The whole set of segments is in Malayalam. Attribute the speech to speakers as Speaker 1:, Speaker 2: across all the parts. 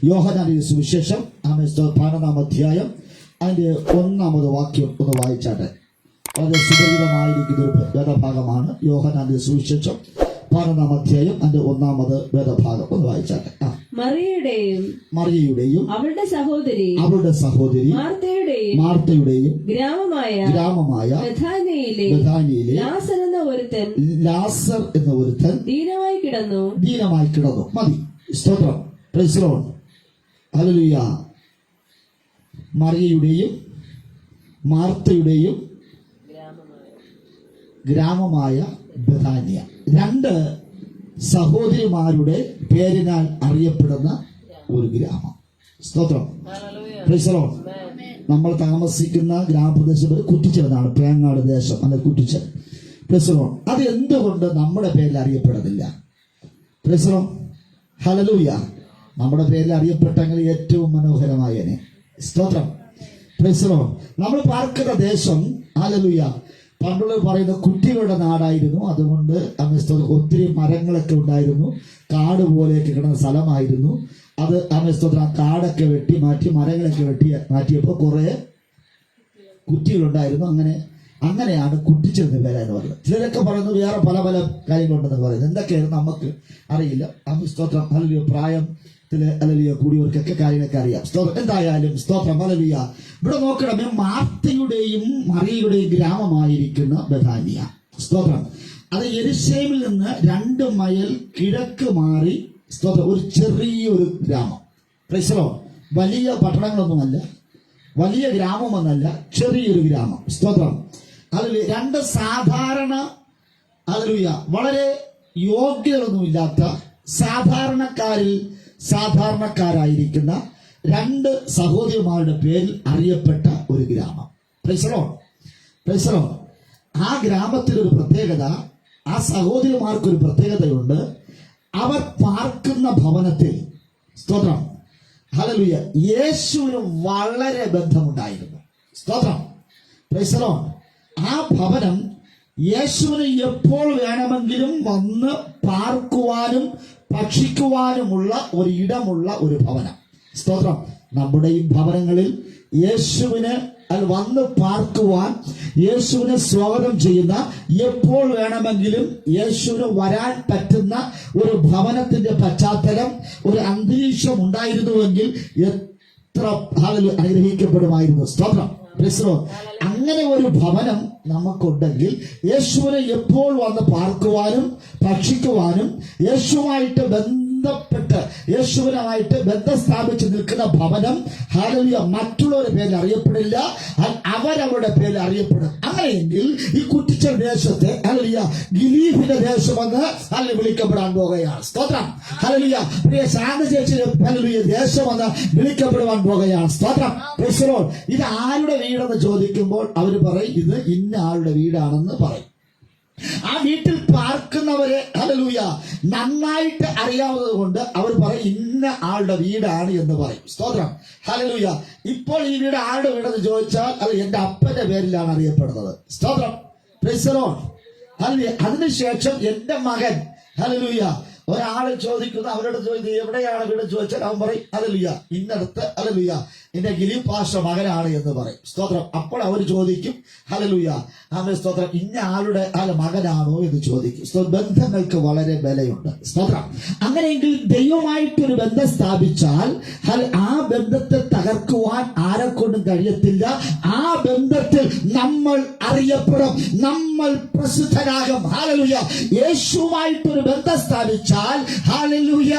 Speaker 1: യോഹന്നാന്റെ സുവിശേഷം 12-ാം അധ്യായം അതിന്റെ 1-ാമത് വാക്യം ഒന്ന് വായിച്ചാട്ടെ. വളരെ സുപരിതമായിരിക്കുന്ന ഒരു വേദഭാഗമാണ്. യോഹന്നാന്റെ സുവിശേഷം 12-ാം അധ്യായം അതിന്റെ 1-ാമത് വേദഭാഗം ഒന്ന് വായിച്ചാട്ടെ. മറിയയുടെയും അവളുടെ സഹോദരി മാർത്തയുടെയും ഗ്രാമമായ ബഥാനിയിലെ ലാസർ എന്ന ഒരുത്തൻ ദീനമായി കിടന്നു. മതി. സ്തോത്രം. Praise the Lord. ഹല്ലേലൂയ. മറിയയുടെയും മാർത്തയുടെയും ഗ്രാമമായ ബഥാനിയ, 2 സഹോദരിമാരുടെ പേരിനാൽ അറിയപ്പെടുന്ന ഒരു ഗ്രാമം. സ്തോത്രം. Praise the Lord. നമ്മൾ താമസിക്കുന്ന ഗ്രാമപ്രദേശം കുറ്റിച്ചെന്നാണ്, പേങ്ങാട് ദേശം, അല്ലെ കുറ്റിച്ചൻ. Price the Lord. അത് എന്തുകൊണ്ട് നമ്മുടെ പേരിൽ അറിയപ്പെടുന്നില്ല? Praise the Lord. ഹല്ലേലൂയ. നമ്മുടെ പേരിൽ അറിയപ്പെട്ടെങ്കിൽ ഏറ്റവും മനോഹരമായനെ. സ്തോത്രം. Praise the Lord. നമ്മൾ പാർക്കുന്ന ദേശം, ഹല്ലേലൂയ, പണ്ടുള്ളവർ പറയുന്ന കുറ്റികളുടെ നാടായിരുന്നു. അതുകൊണ്ട് ഒത്തിരി മരങ്ങളൊക്കെ ഉണ്ടായിരുന്നു. കാട് പോലെയൊക്കെ കിടന്ന സ്ഥലമായിരുന്നു അത്. ആ കാടൊക്കെ വെട്ടി മാറ്റി മരങ്ങളൊക്കെ മാറ്റിയപ്പോൾ കുറെ കുറ്റികളുണ്ടായിരുന്നു. അങ്ങനെയാണ് കുറ്റിച്ചെന്ന് പേരെന്ന് പറയുന്നത്. ചിലരൊക്കെ പറയുന്നത് വേറെ പല പല കാര്യങ്ങളുണ്ടെന്ന് പറയുന്നത്. എന്തൊക്കെയാണ് നമുക്ക് അറിയില്ല. സ്തോത്രം. ഹല്ലേലൂയ. പ്രായത്തില് ഹല്ലേലൂയ കൂടിയവർക്കൊക്കെ കാര്യങ്ങളൊക്കെ അറിയാം. സ്തോത്രം. എന്തായാലും സ്തോത്രം. ഹല്ലേലൂയ. ഇവിടെ നോക്കണമേ, മാർത്തയുടെയും മറിയയുടെയും ഗ്രാമമായിരിക്കുന്ന ബഥാനിയ. സ്തോത്രം. അത് യെരുശലേമിൽ നിന്ന് 2 മൈൽ കിഴക്ക് മാറി, സ്തോത്രം, ഒരു ചെറിയൊരു ഗ്രാമം. Price the Lord. വലിയ പട്ടണങ്ങളൊന്നുമല്ല, വലിയ ഗ്രാമമൊന്നല്ല, ചെറിയൊരു ഗ്രാമം. സ്തോത്രം. അതിൽ 2 സാധാരണ, ഹല്ലേലൂയ, വളരെ യോഗ്യതകളൊന്നുമില്ലാത്ത സാധാരണക്കാരായിരിക്കുന്ന 2 സഹോദരിമാരുടെ പേരിൽ അറിയപ്പെട്ട ഒരു ഗ്രാമം. Price the Lord. Praise the Lord. ആ ഗ്രാമത്തിലൊരു പ്രത്യേകത, ആ സഹോദരിമാർക്കൊരു പ്രത്യേകതയുണ്ട്. അവർ പാർക്കുന്ന ഭവനത്തിൽ, സ്തോത്രം, ഹല്ലേലൂയ, യേശുവിന് വളരെ ബന്ധമുണ്ടായിരുന്നു. സ്തോത്രം. Praise the Lord. ആ ഭവനം യേശുവിന് എപ്പോൾ വേണമെങ്കിലും വന്ന് പാർക്കുവാനും ഭക്ഷിക്കുവാനുമുള്ള ഒരു ഇടമുള്ള ഒരു ഭവനം. സ്തോത്രം. നമ്മുടെയും ഭവനങ്ങളിൽ യേശുവിന് വന്ന് പാർക്കുവാൻ, യേശുവിനെ സ്വാഗതം ചെയ്യുന്ന, എപ്പോൾ വേണമെങ്കിലും യേശുവിന് വരാൻ പറ്റുന്ന ഒരു ഭവനത്തിന്റെ പശ്ചാത്തലം, ഒരു അന്തരീക്ഷം ഉണ്ടായിരുന്നുവെങ്കിൽ എത്ര അനുഗ്രഹിക്കപ്പെടുമായിരുന്നു. സ്തോത്രം. അങ്ങനെ ഒരു ഭവനം നമുക്കുണ്ടെങ്കിൽ യേശുവിനെ എപ്പോൾ വന്ന് പാർക്കുവാനും ഭക്ഷിക്കുവാനും, യേശുവായിട്ട് ബന്ധപ്പെട്ട് യേശുവിനായിട്ട് ബന്ധം സ്ഥാപിച്ച് നിൽക്കുന്ന ഭവനം, ഹല്ലേലൂയ, മറ്റുള്ളവരുടെ പേരിൽ അറിയപ്പെടില്ല, അവരവരുടെ പേരിൽ അറിയപ്പെടും. അങ്ങനെയെങ്കിൽ ഈ കുറ്റിച്ചൽ ദേശത്തെ, ഹല്ലേലൂയ, ഗിലീഫിന്റെ ദേശമെന്ന് വിളിക്കപ്പെടാൻ പോകുകയാണ്. സ്തോത്രം. ഹല്ലേലൂയ. പ്രിയ ശാന്ത ചേച്ചിയുടെ, ഹല്ലേലൂയ, ദേശമെന്ന് വിളിക്കപ്പെടുവാൻ പോകുകയാണ്. സ്തോത്രം. Praise the Lord. ഇത് ആരുടെ വീടെന്ന് ചോദിക്കുമ്പോൾ അവർ പറയും ഇത് ഇന്ന ആളുടെ വീടാണെന്ന് പറയും. ആ വീട്ടിൽ പാർക്കുന്നവരെ, ഹല്ലേലൂയ, നന്നായിട്ട് അറിയാവുന്നത് കൊണ്ട് അവർ പറയും ഇന്ന ആളുടെ വീടാണ് എന്ന് പറയും. സ്തോത്രം. ഹല്ലേലൂയ. ഇപ്പോൾ ഈ വീട് ആളുടെ വീടെന്ന് ചോദിച്ചാൽ അത് എന്റെ അപ്പന്റെ പേരിലാണ് അറിയപ്പെടുന്നത്. സ്തോത്രം. Praise the Lord. ഹല്ലേലൂയ. അതിനുശേഷം എന്റെ മകൻ, ഹല്ലേലൂയ, ഒരാള് ചോദിക്കുന്നു, അവരോട് ചോദിക്കുന്നത് എവിടെയാണ് വീട് ചോദിച്ചാൽ അവൻ പറയും ഹല്ലേലൂയ ഇന്നടത്ത്, ഹല്ലേലൂയ, എന്റെ ഗിലീഫ് പാസ്റ്റർ മകനാണ് എന്ന് പറയും. സ്തോത്രം. അപ്പോൾ അവർ ചോദിക്കും, ഹല്ലേലൂയ, ആമേൻ, സ്തോത്രം, ഇന്ന ആളുടെ മകനാണോ എന്ന് ചോദിക്കും. ബന്ധങ്ങൾക്ക് വളരെ വിലയുണ്ട്. സ്തോത്രം. അങ്ങനെയെങ്കിൽ ദൈവമായിട്ടൊരു ബന്ധം സ്ഥാപിച്ചാൽ ആ ബന്ധത്തെ തകർക്കുവാൻ ആരെക്കൊണ്ടും കഴിയത്തില്ല. ആ ബന്ധത്തിൽ നമ്മൾ അറിയപ്പെടും, നമ്മൾ പ്രസിദ്ധരാകും. ഹല്ലേലൂയ. യേശുവായിട്ടൊരു ബന്ധം സ്ഥാപിച്ചാൽ, ഹല്ലേലൂയ,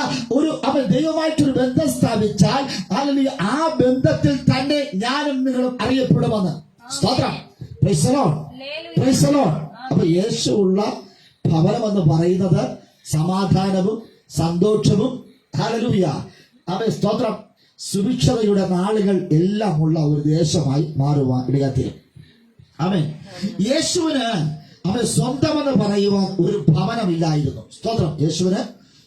Speaker 1: അവൻ ദൈവമായിട്ടൊരു ബന്ധം സ്ഥാപിച്ചാൽ, ഹല്ലേലൂയ, ആ ബന്ധത്തിൽ തന്നെ ഞാനും നിങ്ങളും അറിയപ്പെടുമെന്ന്. സ്തോത്രം. Praise the Lord. Praise the Lord. അപ്പൊ യേശു ഉള്ള ഭവനം എന്ന് പറയുന്നത് സമാധാനവും സന്തോഷവും, ഹല്ലേലൂയ, അവൻ, സ്തോത്രം, സുഭിക്ഷതയുടെ നാളുകൾ എല്ലാം ഉള്ള ഒരു ദേശമായി മാറുവാൻ ഇടയാത്തീരും. ആമേൻ. യേശുവിന് അവൻ സ്വന്തമെന്ന് പറയുവാൻ ഒരു ഭവനമില്ലായിരുന്നു. സ്തോത്രം. യേശുവിന്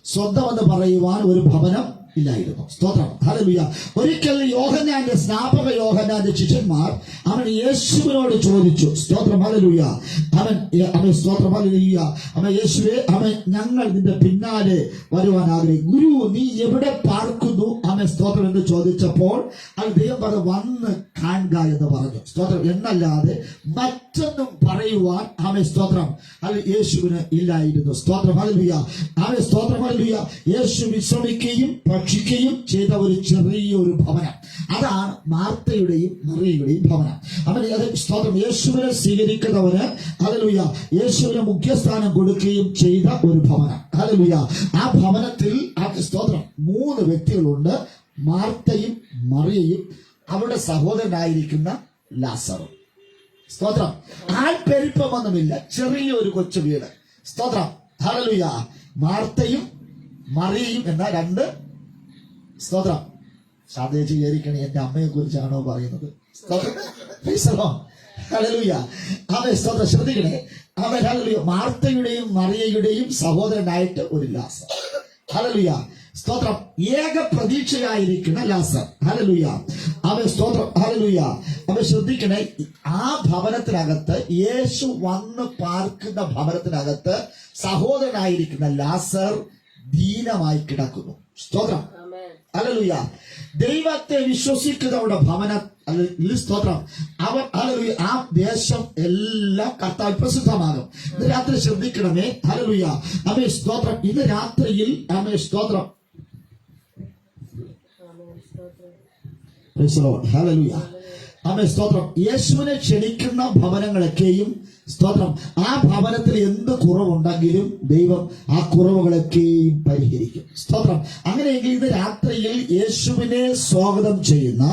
Speaker 1: സ്വന്തമെന്ന് പറയുവാൻ ഒരു ഭവനം ഇല്ലായിരുന്നു. സ്തോത്രം, ഹല്ലേലൂയ. ഒരിക്കൽ യോഹന്നാന്റെ സ്നാപക യോഹന്നാന്റെ ശിഷ്യന്മാർ അവൻ യേശുവിനോട് ചോദിച്ചു. സ്തോത്രം, ഹല്ലേലൂയ. അവൻ സ്തോത്രം, ഹല്ലേലൂയ. അവൻ യേശുവേ, അവൻ ഞങ്ങൾ നിന്റെ പിന്നാലെ വരുവാൻ ആഗ്രഹിക്കും. ഗുരു, നീ എവിടെ പാർക്കുന്നു? അവൻ സ്തോത്രം എന്ന് ചോദിച്ചപ്പോൾ അത് ദൈവം പറഞ്ഞു, വന്ന് കാണുക എന്ന് പറഞ്ഞു. സ്തോത്രം, എന്നല്ലാതെ മറ്റൊന്നും പറയുവാൻ അവൻ സ്തോത്രം അത് യേശുവിന് ഇല്ലായിരുന്നു. സ്തോത്രം, ഹല്ലേലൂയ. അവൻ സ്തോത്രം, ഹല്ലേലൂയ. യേശു വിശ്രമിക്കുകയും ഭക്ഷിക്കുകയും ചെയ്ത ഒരു ചെറിയൊരു ഭവനം, അതാണ് മാർത്തയുടെയും മറിയയുടെയും ഭവനം. അവൻ സ്തോത്രം, യേശുവിനെ സ്വീകരിക്കുന്നവന് ഹല്ലേലൂയ യേശുവിന് മുഖ്യസ്ഥാനം കൊടുക്കുകയും ചെയ്ത ഒരു ഭവനം. ഹല്ലേലൂയ. ആ ഭവനത്തിൽ സ്തോത്രം 3 വ്യക്തികളുണ്ട്. മാർത്തയും മറിയയും അവരുടെ സഹോദരനായിരിക്കുന്ന ലാസറും. സ്തോത്രം, ആൾപ്പെരുപ്പമൊന്നുമില്ല, ചെറിയൊരു കൊച്ചു വീട്. സ്തോത്രം, ഹല്ലേലൂയ. മാർത്തയും മറിയയും എന്ന 2 സ്തോത്രം. ശാന്തേച്ചി വിചാരിക്കണേ എന്റെ അമ്മയെ കുറിച്ചാണോ പറയുന്നത്? ഹല്ലേലൂയ. അവൻ സ്തോത്രം, ശ്രദ്ധിക്കണേ. അവൻ ഹല്ലേലൂയ മാർത്തയുടെയും മറിയയുടെയും സഹോദരനായിട്ട് ഒരു ലാസർ. ഹല്ലേലൂയ. സ്തോത്രം, ഏക പ്രതീക്ഷയായിരിക്കുന്ന ലാസർ. ഹല്ലേലൂയ. അവൻ സ്തോത്രം, ഹല്ലേലൂയ. അവൻ ശ്രദ്ധിക്കണേ, ആ ഭവനത്തിനകത്ത്, യേശു വന്ന് പാർക്കുന്ന ഭവനത്തിനകത്ത് സഹോദരനായിരിക്കുന്ന ലാസർ ദീനമായി കിടക്കുന്നു. സ്തോത്രം, ഹല്ലേലൂയ. ദൈവത്തെ വിശ്വസിക്കുന്നവരുടെ ഭവനം, സ്തോത്രം, അവർ ഹല്ലേലൂയ ആ ദേശം എല്ലാം കർത്താവ് പ്രസിദ്ധമാകും. ഇന്ന് രാത്രി ശ്രദ്ധിക്കണമേ. ഹല്ലേലൂയ. അവൻ സ്തോത്രം, ഇന്ന് രാത്രിയിൽ അവൻ സ്തോത്രം, ഹല്ലേലൂയ. അവൻ സ്തോത്രം, യേശുവിനെ ക്ഷണിക്കുന്ന ഭവനങ്ങളൊക്കെയും സ്തോത്രം, ആ ഭവനത്തിൽ എന്ത് കുറവുണ്ടെങ്കിലും ദൈവം ആ കുറവുകളൊക്കെയും പരിഹരിക്കും. സ്തോത്രം. അങ്ങനെയെങ്കിൽ ഇന്ന് രാത്രിയിൽ യേശുവിനെ സ്വാഗതം ചെയ്യുന്ന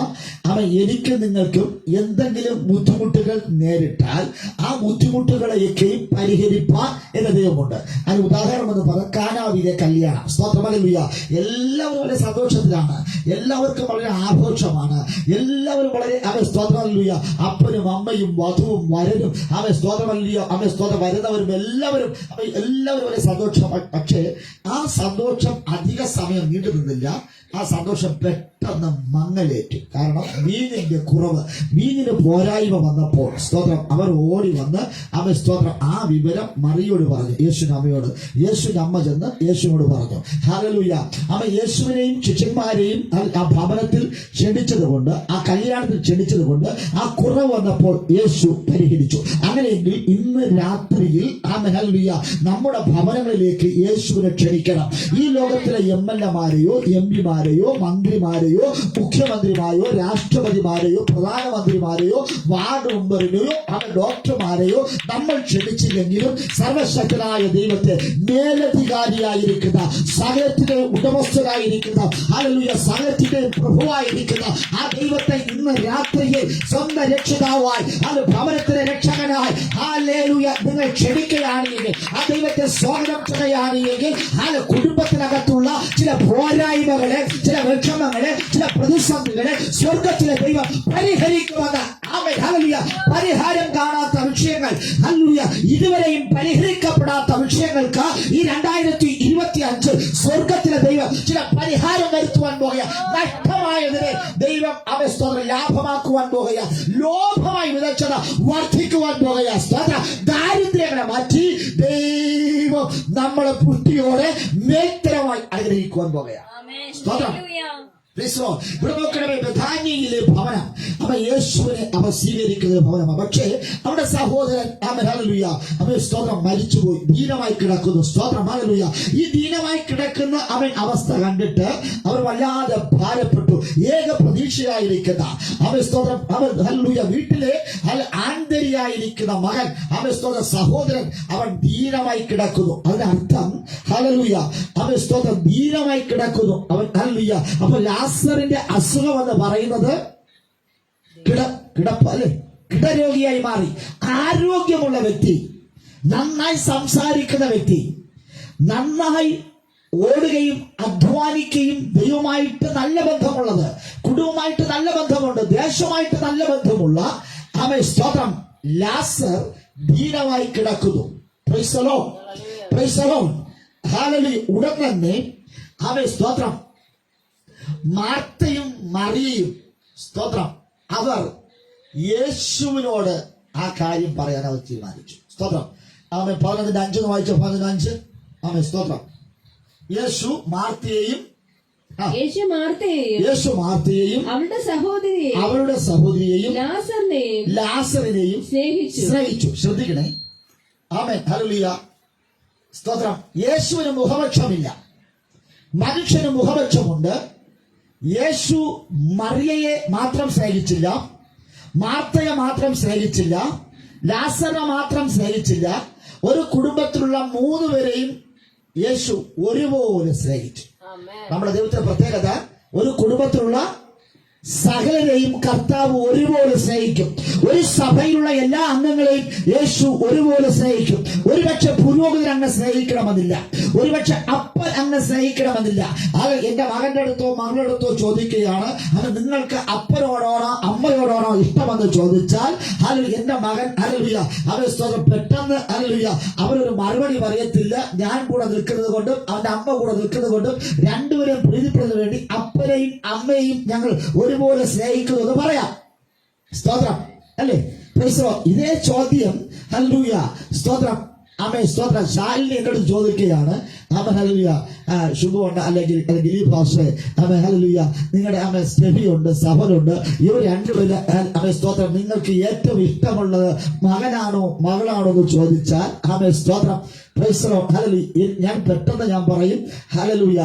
Speaker 1: അവൻ എനിക്ക് നിങ്ങൾക്കും എന്തെങ്കിലും ബുദ്ധിമുട്ടുകൾ നേരിട്ടാൽ ആ ബുദ്ധിമുട്ടുകളെയൊക്കെയും പരിഹരിപ്പാൻ എന്റെ ദൈവമുണ്ട്. അതിന് ഉദാഹരണം എന്ന് പറഞ്ഞ കാനാവിലെ കല്യാണം. സ്തോത്രം, ഹല്ലേലൂയ. എല്ലാവരും വളരെ സന്തോഷത്തിലാണ്, എല്ലാവർക്കും വളരെ ആഘോഷമാണ്, എല്ലാവരും വളരെ അവൻ സ്തോത്രം, ഹല്ലേലൂയ. അപ്പനും അമ്മയും വധുവും വരനും അവൻ സ്തോത്രം, അവൻ സ്തോത്രം, വരുന്നവരും എല്ലാവരും വളരെ സന്തോഷം. പക്ഷേ ആ സന്തോഷം അധിക സമയം നീണ്ടു നിന്നില്ല. ആ സന്തോഷം പെട്ടെന്ന് മങ്ങലേറ്റു. കാരണം വീഞ്ഞിന്റെ കുറവ്, വീഞ്ഞിന് പോരായ്മ വന്നപ്പോൾ സ്തോത്രം അവർ ഓടി വന്ന് അവൻ സ്തോത്രം ആ വിവരം മറിയോട് പറഞ്ഞു. യേശുവിന്റെ അമ്മയോട്, യേശുവിന്റെ അമ്മ ചെന്ന് യേശുവിനോട് പറഞ്ഞു. ഹല്ലേലൂയ. അവൻ യേശുവിനെയും ശിഷ്യന്മാരെയും ആ ഭവനത്തിൽ ക്ഷണിച്ചത് കൊണ്ട്, ആ കല്യാണത്തിൽ ക്ഷണിച്ചത് കൊണ്ട് ആ കുറവ് വന്നപ്പോൾ യേശു പരിഹരിച്ചു. അങ്ങനെയെങ്കിൽ ഇന്ന് രാത്രിയിൽ ഹല്ലേലൂയ നമ്മുടെ ഭവനങ്ങളിലേക്ക് യേശുവിനെ ക്ഷണിക്കണം. ഈ ലോകത്തിലെ MLA-മാരെയോ MP-മാരെയോ മന്ത്രിമാരെയോ മുഖ്യമന്ത്രിമാരെയോ രാഷ്ട്രപതിമാരെയോ പ്രധാനമന്ത്രിമാരെയോ വാർഡ് മെമ്പറിനെയോ ഡോക്ടർമാരെയോ നമ്മൾ ക്ഷണിച്ചില്ലെങ്കിലും സർവശക്തനായ ദൈവത്തെ മേലധികാരിയായിരിക്കുന്ന, സകലത്തിന്റെ ഉടമസ്ഥരായിരിക്കുന്ന, ഹല്ലേലൂയ സകലത്തിന്റെ പ്രഭുവായിരിക്കുന്ന ആ ദൈവത്തെ ഇന്ന് രാത്രിയിൽ സ്വന്തം രക്ഷിതാവായി, അത് ഭവനത്തിലെ രക്ഷകനായി ഹല്ലേലൂയ നിങ്ങൾ ക്ഷണിക്കുകയാണെങ്കിൽ, ആ ദൈവത്തെ സ്വാഗതം ചെയ്യുകയാണെങ്കിൽ, കുടുംബത്തിനകത്തുള്ള ചില പോരായ്മകളെ, ചില വിഷമങ്ങളെ, ചില പ്രതിസന്ധികളെ സ്വർഗത്തിലെ ദൈവം പരിഹരിക്കുമെന്ന്. ഹല്ലേലൂയ. പരിഹാരം കാണാത്ത വിഷയങ്ങൾ, ഹല്ലേലൂയ ഇതുവരെയും പരിഹരിക്കപ്പെടാത്ത വിഷയങ്ങൾക്ക് ഈ 2025 സ്വർഗത്തിലെ ദൈവം ചില പരിഹാരം വരുത്തുവാൻ പോകുക. നഷ്ടമായതിനെ ദൈവം അവസ്ഥ ലാഭമാക്കുവാൻ പോകുക. ലോഭമായി വിതച്ചത് വർദ്ധിക്കുവാൻ പോകുക. ദാരിദ്ര്യങ്ങളെ മാറ്റി ദൈവം നമ്മളെ പുഷ്ടിയോടെ മേത്തരമായി അനുഗ്രഹിക്കുവാൻ പോകുക. സ്തോത്രം. ഇവിടെ നോക്കണമേ, ബഥാന്യയിലെ ഭവനം അവൻ യേശുവിനെ അവൻ സ്വീകരിക്കുന്ന ഭവനമാണ്. പക്ഷേ അവിടെ സഹോദരൻ അവൻ ഹല്ലേലൂയ അവൻ സ്തോത്രം മരിച്ചുപോയി, ദീനമായി കിടക്കുന്നു. സ്തോത്രം, ഹല്ലേലൂയ. ഈ ദീനമായി കിടക്കുന്ന അവൻ അവസ്ഥ കണ്ടിട്ട് അവർ വല്ലാതെ ഭാരപ്പെട്ടു. ഏക പ്രതീക്ഷയായിരിക്കുന്ന അവൻ സ്തോത്രം അവൻ ഹല്ലേലൂയ വീട്ടിലെ ആന്തരിയായിരിക്കുന്ന മകൻ അവൻ സ്തോത്രം സഹോദരൻ അവൻ ദീനമായി കിടക്കുന്നു. അതിനർത്ഥം ഹല്ലേലൂയ അവൻ സ്തോത്രം ദീനമായി കിടക്കുന്നു അവൻ. ഹല്ലേലൂയ. അപ്പോൾ ലാസറിന്റെ അസുഖം എന്ന് പറയുന്നത് കിടപ്പ് അല്ലെ, കിടരോഗിയായി മാറി. ആരോഗ്യമുള്ള വ്യക്തി, നന്നായി സംസാരിക്കുന്ന വ്യക്തി, നന്നായി ഓടുകയും അധ്വാനിക്കുകയും ദൈവമായിട്ട് നല്ല ബന്ധമുള്ളത്, കുടുംബമായിട്ട് നല്ല ബന്ധമുണ്ട്, ദേശമായിട്ട് നല്ല ബന്ധമുള്ള അവൻ സ്തോത്രം ലാസർ ദീനമായി കിടക്കുന്നു. Price the Lord, praise the Lord, hallelujah. ഉടൻ തന്നെ അവൻ സ്തോത്രം മാർത്തയും മറിയയും സ്തോത്രം അവർ യേശുവിനോട് ആ കാര്യം പറയാൻ അവർ തീരുമാനിച്ചു. സ്തോത്രം. ആമേൻ. 11:5 വായിച്ചോ. 11:5. ആമേൻ. സ്തോത്രം. യേശു മാർത്തയെയും അവരുടെ സഹോദരിയെയും ലാസറിനെയും സ്നേഹിച്ചു. ശ്രദ്ധിക്കണേ. ആമേൻ. ഹല്ലേലൂയ. സ്തോത്രം. യേശുവിന് മുഖപക്ഷമില്ല, മനുഷ്യന് മുഖപക്ഷമുണ്ട്. യേശു മറിയയെ മാത്രം സ്നേഹിച്ചില്ല, മാർത്തയെ മാത്രം സ്നേഹിച്ചില്ല, ലാസറിനെ മാത്രം സ്നേഹിച്ചില്ല. ഒരു കുടുംബത്തിലുള്ള 3 പേരെയും യേശു ഒരുപോലെ സ്നേഹിച്ചു. നമ്മുടെ ദൈവത്തിന്റെ പ്രത്യേകത, ഒരു കുടുംബത്തിലുള്ള സകലരെയും കർത്താവ് ഒരുപോലെ സ്നേഹിക്കും. ഒരു സഭയിലുള്ള എല്ലാ അംഗങ്ങളെയും യേശു ഒരുപോലെ സ്നേഹിക്കും. ഒരുപക്ഷെ പുരോഹിതൻ അങ്ങ് സ്നേഹിക്കണമെന്നില്ല, ഒരുപക്ഷെ അപ്പൻ അങ്ങ് സ്നേഹിക്കണമെന്നില്ല. അത് എന്റെ മകന്റെ അടുത്തോ മകളുടെ അടുത്തോ ചോദിക്കുകയാണ്, അത് നിങ്ങൾക്ക് അപ്പനോടാണോ അമ്മയോടാണോ ഇഷ്ടമെന്ന് ചോദിച്ചാൽ എന്റെ മകൻ പെട്ടെന്ന് അവരൊരു മറുപടി പറയത്തില്ല. ഞാൻ കൂടെ നിൽക്കുന്നത് കൊണ്ടും അവന്റെ അമ്മ കൂടെ നിൽക്കുന്നത് കൊണ്ടും രണ്ടുപേരെയും പ്രീതിപ്പെടുന്നതിന് വേണ്ടി അപ്പനെയും അമ്മയെയും ഞങ്ങൾ ഒരുപോലെ സ്നേഹിക്കുന്നു എന്ന് പറയാം. സ്തോത്രം. അല്ലേ? ഇതേ ചോദ്യം ഹല്ലേലൂയ സ്തോത്രം ആമേൻ സ്തോത്രം ശാലിനി എന്നോട് ചോദിക്കുകയാണ്. Amen hallelujah. ശുഭമുണ്ട് അല്ലെങ്കിൽ ദിലീപ് ഭാഷ ആമേൻ ഹല്ലേലൂയ. നിങ്ങളുടെ ആമേൻ സ്റ്റെഫിയുണ്ട്, സഹലുണ്ട്. ഇവർ രണ്ടുപേരും ആമേൻ സ്തോത്രം നിങ്ങൾക്ക് ഏറ്റവും ഇഷ്ടമുള്ളത് മകനാണോ മകളാണോ എന്ന് ചോദിച്ചാൽ ആമേൻ സ്തോത്രം ഞാൻ പെട്ടെന്ന് ഞാൻ പറയും ഹല്ലേലൂയ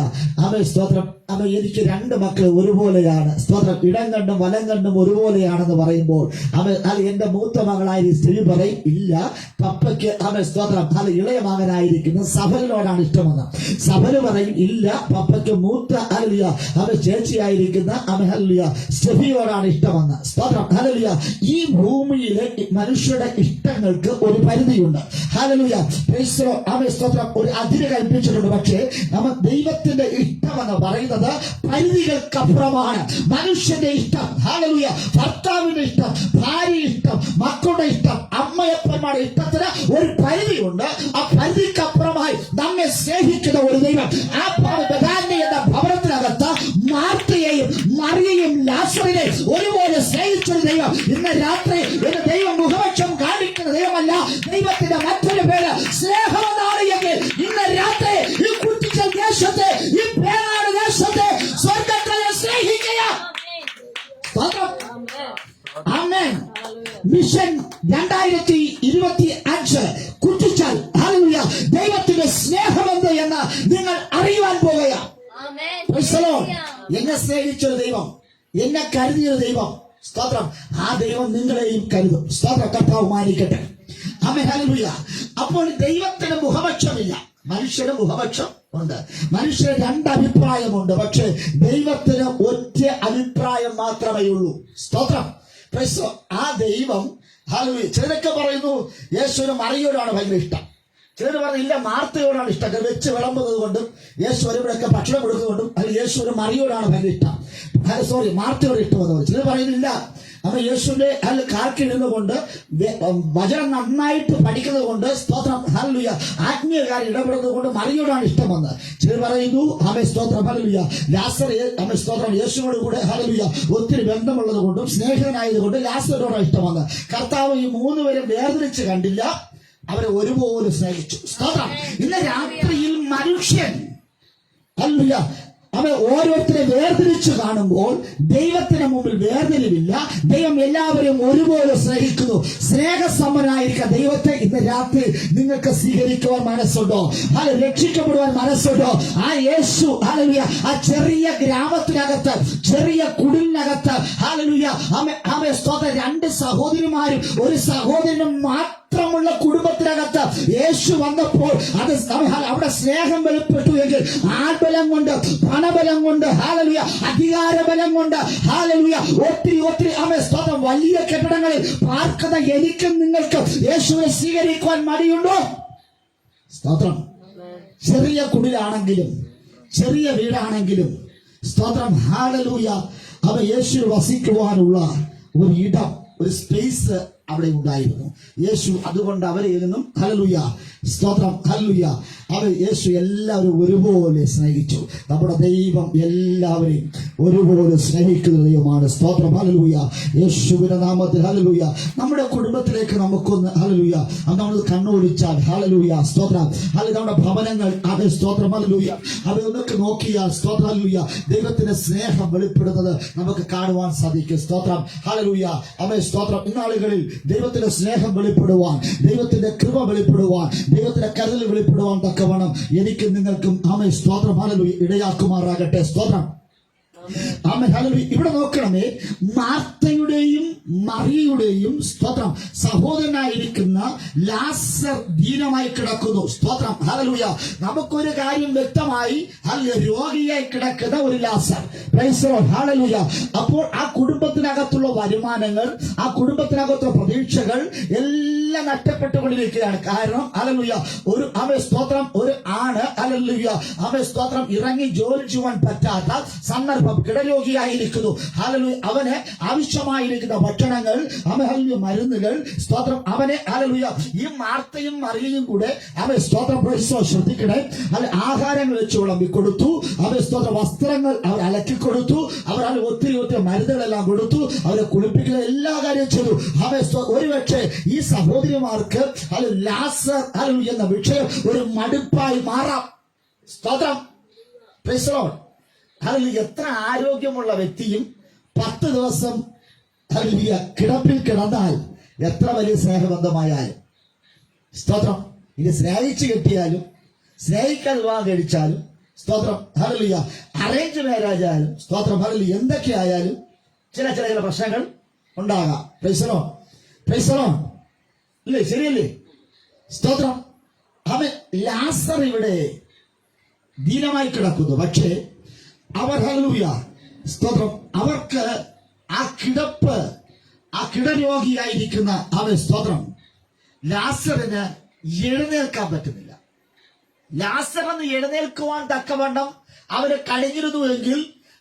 Speaker 1: ആമേൻ സ്തോത്രം. ആമേൻ എനിക്ക് 2 മക്കൾ ഒരുപോലെയാണ്. സ്തോത്രം. ഇടം കണ്ടും വലം കണ്ടും ഒരുപോലെയാണെന്ന് പറയുമ്പോൾ ആമേൻ എന്റെ മൂത്ത മകളായി സ്ത്രീ പറയും ഇല്ല, പപ്പയ്ക്ക് ആമേൻ സ്തോത്രം ഇളയ മകനായിരിക്കുന്ന സഫലിനോടാണ് ഇഷ്ടമെന്ന്. സഫല് പറയും ഇല്ല, പപ്പയ്ക്ക് മൂത്ത ഹല്ലേലൂയ ആമേൻ ചേച്ചിയായിരിക്കുന്ന ആമേൻ ഹല്ലേലൂയ സ്റ്റെഫിയോടാണ് ഇഷ്ടമെന്ന്. സ്തോത്രം. ഹല്ലേലൂയ. ഈ ഭൂമിയിലെ മനുഷ്യരുടെ ഇഷ്ടങ്ങൾക്ക് ഒരു പരിധിയുണ്ട്. ഹല്ലേലൂയ. ആമേൻ സ്തോത്രം. ഒരു അതിര് കൽപ്പിച്ചിട്ടുണ്ട്. പക്ഷേ നമ്മൾ ദൈവത്തിന്റെ ഇഷ്ടമെന്ന് പറയുന്നത് പരിധികൾക്കപ്പുറമാണ്. മനുഷ്യന്റെ ഇഷ്ടം ഹല്ലേലൂയ, ഭർത്താവിന്റെ ഇഷ്ടം, ഭാര്യ ഇഷ്ടം, മക്കളുടെ ഇഷ്ടം, അമ്മയപ്പന്മാരുടെ ഇഷ്ടത്തിന് ഒരു പരിധിയുണ്ട്. ആ പരിധിക്കപ്പുറമായി നമ്മെ സ്നേഹിക്കുന്ന ഒരു ദൈവം. ആ ബഥാന്യ എന്ന ഭവനത്തിനകത്ത് മാർത്തയെയും മറിയയെയും ലാസറിനെയും ഒരുപോലെ സ്നേഹിച്ചൊരു ദൈവം ഇന്ന് രാത്രി എന്റെ ദൈവം മുഖപക്ഷം കാണിക്കുന്ന ദൈവമല്ല. ദൈവത്തിന്റെ മറ്റൊരു പേര് സ്നേഹമെന്നാണ് എങ്കിൽ ഇന്ന് രാത്രി ഈ കുട്ടിക്കൽ ദേശത്തെ, ഈ പേനാട് ദേശത്തെ സ്വർഗത്തെ സ്നേഹിക്കുക. ആമേൻ. മിഷൻ 2025 കുട്ടിച്ചാൽ ഹല്ലേലൂയ ദൈവത്തിന്റെ സ്നേഹമെന്ത് എന്ന് നിങ്ങൾ അറിയുവാൻ പോകുകയാണ്. എന്നെ സ്നേഹിച്ചൊരു ദൈവം, എന്നെ കരുതിയൊരു ദൈവം. സ്തോത്രം. ആ ദൈവം നിങ്ങളെയും കരുതും. സ്തോത്രം. കർത്താവ് മാനിക്കട്ടെ. Amen hallelujah. അപ്പോൾ ദൈവത്തിന് മുഖപക്ഷമില്ല, മനുഷ്യന് മുഖപക്ഷം ഉണ്ട്. മനുഷ്യന് 2 അഭിപ്രായമുണ്ട്. പക്ഷെ ദൈവത്തിന് ഒറ്റ അഭിപ്രായം മാത്രമേ ഉള്ളൂ. സ്തോത്രം. ആ ദൈവം ഹല്ലേലൂയ. ചിലരൊക്കെ പറയുന്നു യേശുവിന് മറിയോടാണ് ഭയങ്കര ഇഷ്ടം. ചിലർ പറഞ്ഞില്ല മാർത്തയോടാണ് ഇഷ്ടം. വെച്ച് വിളമ്പുന്നത് കൊണ്ടും യേശു വരുമ്പോഴൊക്കെ ഭക്ഷണം കൊടുക്കുന്നതുകൊണ്ടും അല്ലെങ്കിൽ യേശുവിന് മറിയോടാണ് ഭയങ്കര ഇഷ്ടം. മാർത്തയോട് ഇഷ്ടമെന്ന് പറയും. ചിലർ പറയുന്നില്ല അപ്പൊ യേശുവിന്റെ കാർക്കിടുന്നത് കൊണ്ട് വചനം നന്നായിട്ട് പഠിക്കുന്നത് കൊണ്ട് സ്തോത്രം ഹല്ലേലൂയ ആത്മീയകാര്യം ഇടപെടുന്നത് കൊണ്ട് മറിയോടാണ് ഇഷ്ടമെന്ന്. ചിലർ പറയുന്നു ആമേൻ സ്തോത്രം ഹല്ലേലൂയ ലാസർ ആമേൻ സ്തോത്രം യേശുവിനോട് കൂടെ ഹല്ലേലൂയ ഒത്തിരി ബന്ധമുള്ളത് കൊണ്ടും സ്നേഹിതനായത് കൊണ്ട് ലാസറിനോടാണ് ഇഷ്ടമെന്ന്. കർത്താവ് ഈ 3 പേരും വേർതിരിച്ച് കണ്ടില്ല, അവരെ ഒരുപോലെ സ്നേഹിച്ചു. സ്തോത്രം. ഇന്ന് രാത്രിയിൽ മനുഷ്യൻ ഹല്ലേലൂയ അവൻ ഓരോരുത്തരെ വേർതിരിച്ചു കാണുമ്പോൾ ദൈവത്തിന് മുമ്പിൽ വേർതിരിവില്ല. ദൈവം എല്ലാവരെയും ഒരുപോലെ സ്നേഹിക്കുന്നു. സ്നേഹസമ്പന്നനായിരിക്കുന്ന ദൈവത്തെ ഇന്ന് രാത്രി നിങ്ങൾക്ക് സ്വീകരിക്കുവാൻ മനസ്സുണ്ടോ? അത് രക്ഷിക്കപ്പെടുവാൻ മനസ്സുണ്ടോ? ആ യേശു ഹല്ലേലൂയ ആ ചെറിയ ഗ്രാമത്തിനകത്ത്, ചെറിയ കുടിലിനകത്ത് ഹല്ലേലൂയ ആമേൻ സ്തോത്രം 2 സഹോദരിമാരും ഒരു സഹോദരനും മാത്രമുള്ള കുടുംബത്തിനകത്ത് യേശു വന്നപ്പോൾ അത് അവിടെ സ്നേഹം വെളിപ്പെട്ടു എങ്കിൽ ആൾബലം കൊണ്ട്, പണബലം കൊണ്ട്, ഹല്ലേലൂയ അധികാരബലം കൊണ്ട്, ഹല്ലേലൂയ ഒത്തിരി ആമേൻ സ്തോത്രം വലിയ കെട്ടിടങ്ങളിൽ പാർക്കുന്ന എനിക്കും നിങ്ങൾക്ക് യേശുവിനെ സ്വീകരിക്കുവാൻ മടിയുണ്ടോ? സ്തോത്രം. ചെറിയ കുടിലാണെങ്കിലും ചെറിയ വീടാണെങ്കിലും സ്തോത്രം ഹല്ലേലൂയ അവ യേശു വസിക്കുവാനുള്ള ഒരു ഇടം, ഒരു സ്പേസ് അവിടെ ഉണ്ടായിരുന്നു. യേശു അതുകൊണ്ട് അവരെ നിന്നും ഹല്ലേലൂയ സ്തോത്രം ഹല്ലേലൂയ യേശു എല്ലാവരും ഒരുപോലെ സ്നേഹിച്ചു. നമ്മുടെ ദൈവം എല്ലാവരെയും ഒരുപോലെ സ്നേഹിക്കുന്ന ദൈവമാണ്. സ്തോത്രം. ഹല്ലേലൂയ. യേശുവിന്റെ നാമത്തിൽ ഹല്ലേലൂയ. നമ്മുടെ കുടുംബത്തിലേക്ക് നമുക്കൊന്ന് ഹല്ലേലൂയ നമ്മൾ കണ്ണോടിച്ചാൽ ഹല്ലേലൂയ സ്തോത്രം. നമ്മുടെ ഭവനങ്ങൾ സ്തോത്രം ഹല്ലേലൂയ അതൊന്നൊക്കെ നോക്കിയാൽ സ്തോത്രം ഹല്ലേലൂയ ദൈവത്തിന്റെ സ്നേഹം വെളിപ്പെടുന്നത് നമുക്ക് കാണുവാൻ സാധിക്കും. സ്തോത്രം ഹല്ലേലൂയ. സ്തോത്രം. ഇന്നാളുകളിൽ ദൈവത്തിന്റെ സ്നേഹം വെളിപ്പെടുവാൻ, ദൈവത്തിന്റെ കൃപ വെളിപ്പെടുവാൻ, ദൈവത്തിന്റെ കരുതൽ വെളിപ്പെടുവാൻ തക്കവണ്ണം എനിക്കും നിങ്ങൾക്കും സ്തോത്രം ഹല്ലേലൂയ ഇടയാക്കുമാറാകട്ടെ. സ്തോത്രം. ഇവിടെ നോക്കണമേ, മാർത്തയുടെയും മറിയയുടെയും സ്തോത്രം സഹോദരനായിരിക്കുന്ന ലാസർ ദീനമായി കിടക്കുന്നു. സ്തോത്രം ഹല്ലേലൂയ. നമുക്കൊരു കാര്യം വ്യക്തമായി, രോഗിയായി കിടക്കുന്ന ഒരു ലാസർ. Praise the Lord. ഹല്ലേലൂയ. അപ്പോൾ ആ കുടുംബത്തിനകത്തുള്ള വരുമാനങ്ങൾ, ആ കുടുംബത്തിനകത്തുള്ള പ്രതീക്ഷകൾ എല്ലാം നഷ്ടപ്പെട്ടുകൊണ്ടിരിക്കുകയാണ്. കാരണം ഹല്ലേലൂയ ഒരു സ്തോത്രം ഒരു ആണ് ഹല്ലേലൂയ സ്തോത്രം ഇറങ്ങി ജോലി ചെയ്യുവാൻ പറ്റാത്ത സന്ദർഭം, കിടരോഗിയായിരിക്കുന്നു. ഹല്ലേലൂയ. അവന് ആവശ്യമായിരിക്കുന്ന ഭക്ഷണങ്ങൾ, മരുന്നുകൾ, സ്തോത്രം അവനെ ഹല്ലേലൂയ ഈ മാർത്തയും മറിയയും കൂടെ സ്തോത്രം ശ്രദ്ധിക്കണേ, ആഹാരങ്ങൾ വെച്ച് വിളമ്പി കൊടുത്തു. സ്തോത്ര വസ്ത്രങ്ങൾ അവർ അലക്കി കൊടുത്തു. അവർ ഒത്തിരി മരുന്നുകളെല്ലാം കൊടുത്തു. അവരെ കുളിപ്പിക്കുന്ന എല്ലാ കാര്യം ചെയ്തു. ഒരുപക്ഷെ ഈ സഹോദരിമാർക്ക് ലാസർ എന്ന വിഷയം ഒരു മടുപ്പായി മാറാം. സ്തോത്രം. Praise the Lord. എത്ര ആരോഗ്യമുള്ള വ്യക്തിയും 10 ദിവസം കിടപ്പിൽ കിടന്നാൽ എത്ര വലിയ സ്നേഹബന്ധമായാലും സ്തോത്രം, ഇത് സ്നേഹിച്ചു കെട്ടിയാലും സ്നേഹിക്കാൻ വിവാഹം കഴിച്ചാലും സ്തോത്രം ഹല്ലേലൂയ, അറേഞ്ച് മാരേജ് ആയാലും സ്തോത്രം ഹല്ലേലൂയ, എന്തൊക്കെയായാലും ചില പ്രശ്നങ്ങൾ ഉണ്ടാകാം. Price the Lord. Praise the Lord. ഇല്ലേ? ശരിയല്ലേ? സ്തോത്രം. ലാസർ ഇവിടെ ദീനമായി കിടക്കുന്നു. പക്ഷേ അവർ ഹല്ലേലൂയ സ്തോത്രം അവർക്ക് ആ കിടരോഗിയായിരിക്കുന്ന സ്തോത്രം ലാസറിന് എഴുന്നേൽക്കാൻ പറ്റുന്നില്ല. ലാസറിന് എഴുന്നേൽക്കുവാൻ തക്കവണ്ണം അവന് കഴിഞ്ഞിരുന്നുവെങ്കിൽ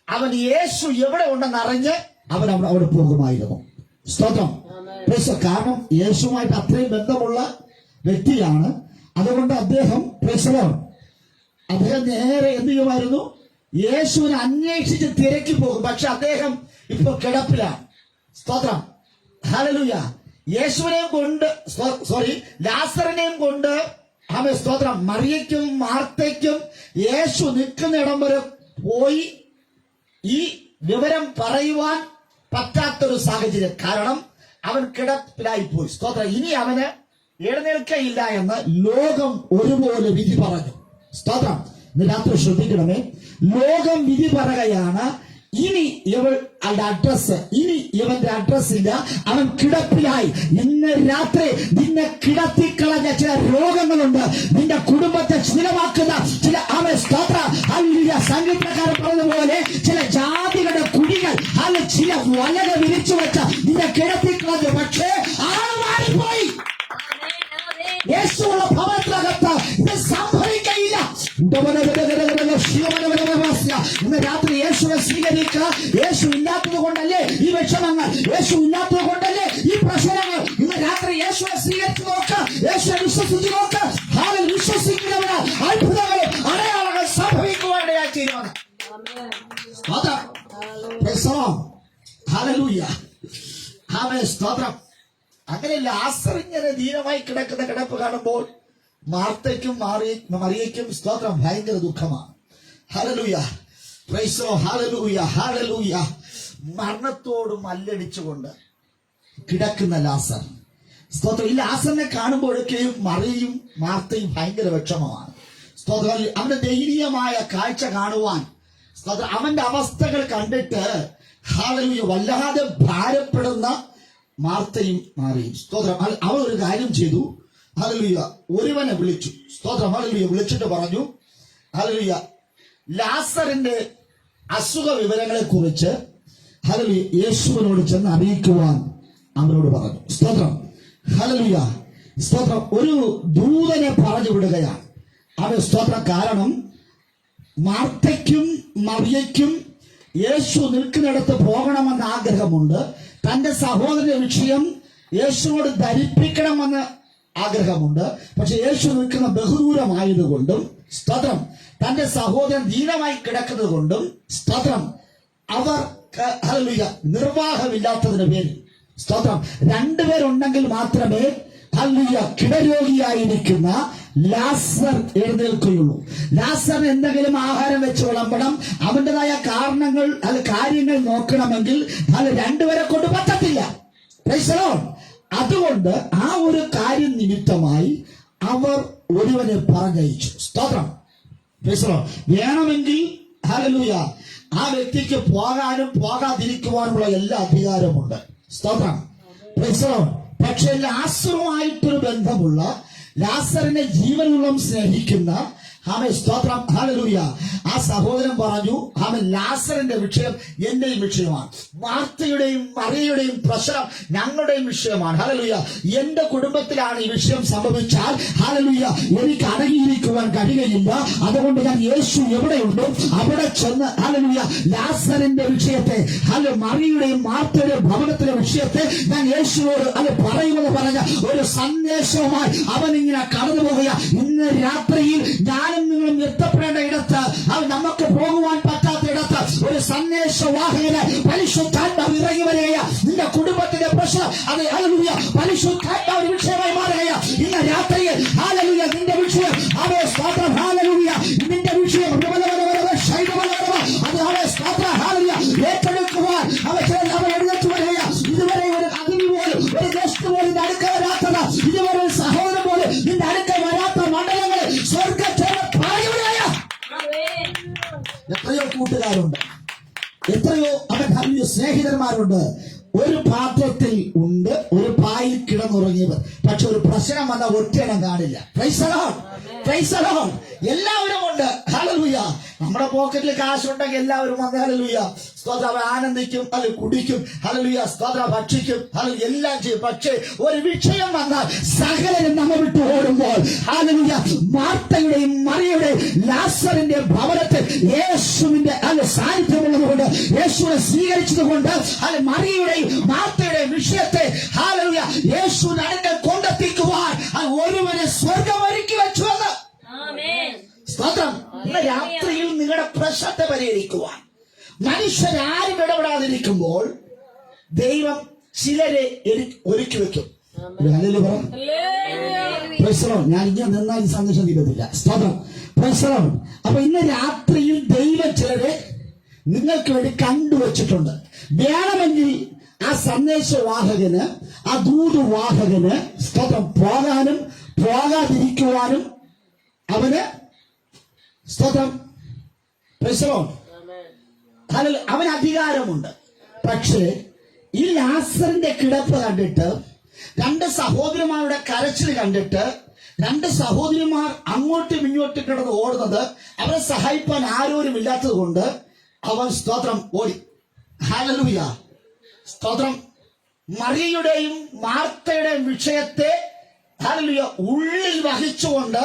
Speaker 1: അവൻ യേശു എവിടെ ഉണ്ടെന്ന് അറിഞ്ഞ് അവൻ അവിടെ പോകുമായിരുന്നു. സ്തോത്രം. കാരണം യേശുമായിട്ട് അത്രയും ബന്ധമുള്ള വ്യക്തിയാണ്. അതുകൊണ്ട് അദ്ദേഹം നേരെ എന്ത് ചെയ്യുമായിരുന്നു? യേശുവിനെ അന്വേഷിച്ച് തിരക്കി പോകും. പക്ഷെ അദ്ദേഹം ഇപ്പൊ കിടപ്പിലാണ്. സ്തോത്രം ഹല്ലേലൂയ. യേശുവിനെയും കൊണ്ട് ലാസറിനെയും കൊണ്ട് സ്തോത്രം മറിയയ്ക്കും മാർത്തയ്ക്കും യേശു നിൽക്കുന്നിടം വരെ പോയി ഈ വിവരം പറയുവാൻ പറ്റാത്തൊരു സാഹചര്യം. കാരണം അവൻ കിടപ്പിലായി പോയി. സ്തോത്രം. ഇനി അവന് എഴുന്നേൽക്കയില്ല എന്ന് ലോകം ഒരുപോലെ വിധി പറഞ്ഞു. സ്തോത്രം. ഇന്ന് രാത്രി ശ്രദ്ധിക്കണമേ, ലോകം വിധി പറയുകയാണ്, ഇനി ഇവളുടെ അഡ്രസ്, ഇനി ഇവന്റെ അഡ്രസ് ഇല്ല, അവൻ കിടപ്പിലായി. ഇന്ന് രാത്രി നിന്നെ കിടത്തിക്കളഞ്ഞ ചില രോഗങ്ങളുണ്ട്, നിന്റെ കുടുംബത്തെ സ്ഥിരമാക്കുന്ന ചില സംഗീതക്കാരൻ പറഞ്ഞതുപോലെ ചില ജാതികളുടെ കുഴികൾ, ചില വലക വിരിച്ചു വെച്ച നിന്നെ കിടത്തിക്കളഞ്ഞു. പക്ഷേ ആൾ മാറിപ്പോയി. യേശുള്ള ഭവനത്തിനകത്ത് ഇത് സംഭവിക്കയില്ല. ഇന്ന് രാത്രി യേശുവെ സ്വീകരിക്കുക. യേശു ഇല്ലാത്തത് കൊണ്ടല്ലേ ഈ വിഷമങ്ങൾ, യേശു ഇല്ലാത്തത് കൊണ്ടല്ലേ ഈ പ്രശ്നങ്ങൾ. ഇന്ന് രാത്രി യേശുവെ സ്വീകരിച്ചു നോക്ക്, യേശുവെ വിശ്വസിച്ചു നോക്ക്. വിശ്വസിക്കുന്നവന് അത്ഭുതങ്ങൾ അടയാളങ്ങൾ സംഭവിക്കുവാനിടയായി തീരുമാനം. സ്തോത്രം. അങ്ങനെ ലാസർ ഇങ്ങനെ ദീനമായി കിടക്കുന്ന കിടപ്പ് കാണുമ്പോൾ മാർത്തയ്ക്കും മറിയയ്ക്കും സ്തോത്രം ഭയങ്കര ദുഃഖമാണ്. Hallelujah. Praise the Lord. Hallelujah. Hallelujah. മരണത്തോട് മല്ലടിച്ചുകൊണ്ട് കിടക്കുന്ന ലാസർ. സ്തോത്രം. ഈ ലാസറിനെ കാണുമ്പോഴൊക്കെയും മറിയയും മാർത്തയും ഭയങ്കര വിഷമമാണ്. സ്തോത്രം. അവന്റെ ദയനീയമായ കാഴ്ച കാണുവാൻ സ്തോത്രം അവന്റെ അവസ്ഥകൾ കണ്ടിട്ട് ഹല്ലേലൂയ വല്ലാതെ ഭാരപ്പെടുന്ന മാർത്തയും മാറിയും സ്തോത്രം. അവർ ഒരു കാര്യം ചെയ്തു. ഹല്ലേലൂയ. ഒരുവനെ വിളിച്ചു. സ്തോത്രം. ഹല്ലേലൂയ. വിളിച്ചിട്ട് പറഞ്ഞു ഹല്ലേലൂയ ലാസറിന്റെ അസുഖ വിവരങ്ങളെ കുറിച്ച് ഹല്ലേലൂയ യേശുവിനോട് ചെന്ന് അറിയിക്കുവാൻ അവനോട് പറഞ്ഞു. സ്തോത്രം. ഹല്ലേലൂയ. സ്തോത്രം. ഒരു ദൂതനെ പറഞ്ഞു വിടുകയാണ് അവൻ. സ്തോത്രം. കാരണം മാർത്തയ്ക്കും മറിയയ്ക്കും യേശു നിൽക്കുന്നിടത്ത് പോകണമെന്ന് ആഗ്രഹമുണ്ട്. തന്റെ സഹോദരന്റെ വിഷയം യേശുവോട് ധരിപ്പിക്കണമെന്ന് ആഗ്രഹമുണ്ട്. പക്ഷെ യേശു നിൽക്കുന്ന ബഹുദൂരമായതുകൊണ്ടും സ്തോത്രം, തന്റെ സഹോദരൻ ദീനമായി കിടക്കുന്നത് കൊണ്ടും സ്തോത്രം, അവർ ഹല്ലേലൂയ നിർവാഹമില്ലാത്തതിന് പേരിൽ സ്തോത്രം, രണ്ടുപേരുണ്ടെങ്കിൽ മാത്രമേ ഹല്ലേലൂയ കിടരോഗിയായിരിക്കുന്ന ലാസർ എഴുന്നേൽക്കുകയുള്ളൂ. ലാസറിന് എന്തെങ്കിലും ആഹാരം വെച്ച് വിളമ്പണം, അവന്റേതായ കാരണങ്ങൾ കാര്യങ്ങൾ നോക്കണമെങ്കിൽ അത് രണ്ടുപേരെ കൊണ്ട് പറ്റത്തില്ല. Price the Lord. അതുകൊണ്ട് ആ ഒരു കാര്യം നിമിത്തമായി അവർ ഒരുവനെ പറഞ്ഞയച്ചു. സ്തോത്രം. Praise the Lord. വേണമെങ്കിൽ ഹല്ലേലൂയ ആ വ്യക്തിക്ക് പോകാനും പോകാതിരിക്കുവാനുമുള്ള എല്ലാ അധികാരമുണ്ട്. സ്തോത്രം. Praise the Lord. പക്ഷെ ലാസറുമായിട്ടൊരു ബന്ധമുള്ള, ലാസറിനെ ജീവനുള്ള സ്നേഹിക്കുന്ന ആമേൻ സ്തോത്രം ഹല്ലേലൂയ ആ സഹോദരൻ പറഞ്ഞു, ആമേൻ ലാസറിന്റെ വിഷയം എന്റെയും വിഷയമാണ്, മാർത്തയുടെയും മറിയയുടെയും പ്രശ്നം ഞങ്ങളുടെയും വിഷയമാണ്. ഹല്ലേലൂയ എന്റെ കുടുംബത്തിലാണ് ഈ വിഷയം സംഭവിച്ചാൽ ഹല്ലേലൂയ എനിക്ക് അടങ്ങിയിരിക്കുവാൻ കഴിയുകയില്ല. അതുകൊണ്ട് ഞാൻ യേശു എവിടെയുണ്ടോ അവിടെ ചെന്ന് ഹല്ലേലൂയ ലാസറിന്റെ വിഷയത്തെ മറിയയുടെയും മാർത്തയുടെയും ഭവനത്തിലെ വിഷയത്തെ ഞാൻ യേശുവോട് പറയുമെന്ന് പറഞ്ഞ ഒരു സന്ദേശവുമായി അവൻ ഇങ്ങനെ കടന്നു പോകുക. ഇന്ന് രാത്രിയിൽ ഞാനും നിങ്ങളും എത്തപ്പെടേണ്ട ഇടത്ത്, നമുക്ക് പോകുവാൻ പറ്റാത്ത ഇടത്ത് ഒരു സന്ദേശവാഹകന് പരിശുദ്ധാത്മാവ് ഇറങ്ങി വരികയാ. നിന്റെ കുടുംബത്തിന്റെ പ്രശ്നം അത് ഹല്ലേലൂയ പരിശുദ്ധാത്മാവ് വിഷയമായി മാറുകയാ. ഇന്ന് രാത്രിയിൽ ഹല്ലേലൂയ നിന്റെ വിഷയം അവേ സ്തോത്രം ഹല്ലേലൂയ നിന്റെ വിഷയം അത് അവേ സ്തോത്രം ഹല്ലേലൂയ ഏറ്റെടുക്കുവാൻ അവൻ എഴുന്നേറ്റ് വരികയാ. ഇതുവരെ ഒരു അതിഥി പോലും ഒരു ഗസ്റ്റ് പോലും നിന്റെ അടുക്ക വരാത്തത്, ഇതുവരെ ഒരു സഹോദരൻ പോലും നിന്റെ അടുക്ക വരാത്ത മണ്ഡലങ്ങളിൽ സ്വർഗ്ഗത്തിൽ എത്രയോ കൂട്ടുകാരുണ്ട്, എത്രയോ അവൻ സ്നേഹിതന്മാരുണ്ട്. ഒരു പാത്രത്തിൽ ഉണ്ട്, ഒരു പായിൽ കിടന്നുറങ്ങിയവർ. പക്ഷെ ഒരു പ്രശ്നം വന്ന ഒറ്റയിടം കാണില്ല. Price the Lord. Praise the Lord. എല്ലാവരും ഉണ്ട്. ഹല്ലേലൂയ. നമ്മുടെ പോക്കറ്റിൽ കാശുണ്ടെങ്കിൽ എല്ലാവരും വന്ന് ഹല്ലേലൂയ സ്തോത്രം ആനന്ദിക്കും, അത് കുടിക്കും, ഹല്ലേലൂയ സ്തോത്രം ഭക്ഷിക്കും, എല്ലാം ചെയ്യും. പക്ഷേ ഒരു വിഷയം വന്നാൽ സകലരും നമ്മെ വിട്ടു ഓടുമ്പോൾ ഹല്ലേലൂയ മാർത്തയുടെയും മറിയയുടെയും ലാസറിന്റെ ഭവനത്തിൽ യേശുവിന്റെ സാന്നിധ്യമുള്ളതുകൊണ്ട്, യേശുവിനെ സ്വീകരിച്ചതുകൊണ്ട് മറിയയുടെയും മാർത്തയുടെയും വിഷയത്തെ ഹല്ലേലൂയ യേശുവിന്റെ അടുക്കൽ കൊണ്ടെത്തിക്കുവാൻ ഒരുവനെ സ്വർഗ്ഗം ഒരുക്കി വെച്ചുവെന്ന് സ്തോത്രം. ഇന്ന് രാത്രിയിൽ നിങ്ങളുടെ പ്രശ്നത്തെ പരിഹരിക്കുവാൻ മനുഷ്യരാരും ഇടപെടാതിരിക്കുമ്പോൾ ദൈവം ചിലരെ ഒരുക്കി വെക്കും. ഞാൻ ഇങ്ങനെ നിന്നാൽ ഈ സന്ദേശം തീരത്തില്ല. സ്തോത്രം. അപ്പൊ ഇന്ന് രാത്രിയിൽ ദൈവം ചിലരെ നിങ്ങൾക്ക് വേണ്ടി കണ്ടുവച്ചിട്ടുണ്ട്. വേണമെങ്കിൽ ആ സന്ദേശവാഹകന്, ആ ദൂതുവാഹകന് സ്തോത്രം പോകാനും പോകാതിരിക്കുവാനും അവന് സ്തോത്രം അവന് അധികാരമുണ്ട്. പക്ഷേ ഈ ലാസറിന്റെ കിടപ്പ് കണ്ടിട്ട്, രണ്ട് സഹോദരിമാരുടെ കരച്ചിൽ കണ്ടിട്ട്, രണ്ട് സഹോദരിമാർ അങ്ങോട്ടും ഇങ്ങോട്ടും കിടന്ന് ഓടുന്നത്, അവരെ സഹായിപ്പാൻ ആരോരും ഇല്ലാത്തത് കൊണ്ട് അവൻ സ്തോത്രം ഓടി. ഹല്ലേലൂയ സ്തോത്രം. മറിയയുടെയും മാർത്തയുടെയും വിഷയത്തെ ഹല്ലേലൂയ ഉള്ളിൽ വഹിച്ചുകൊണ്ട്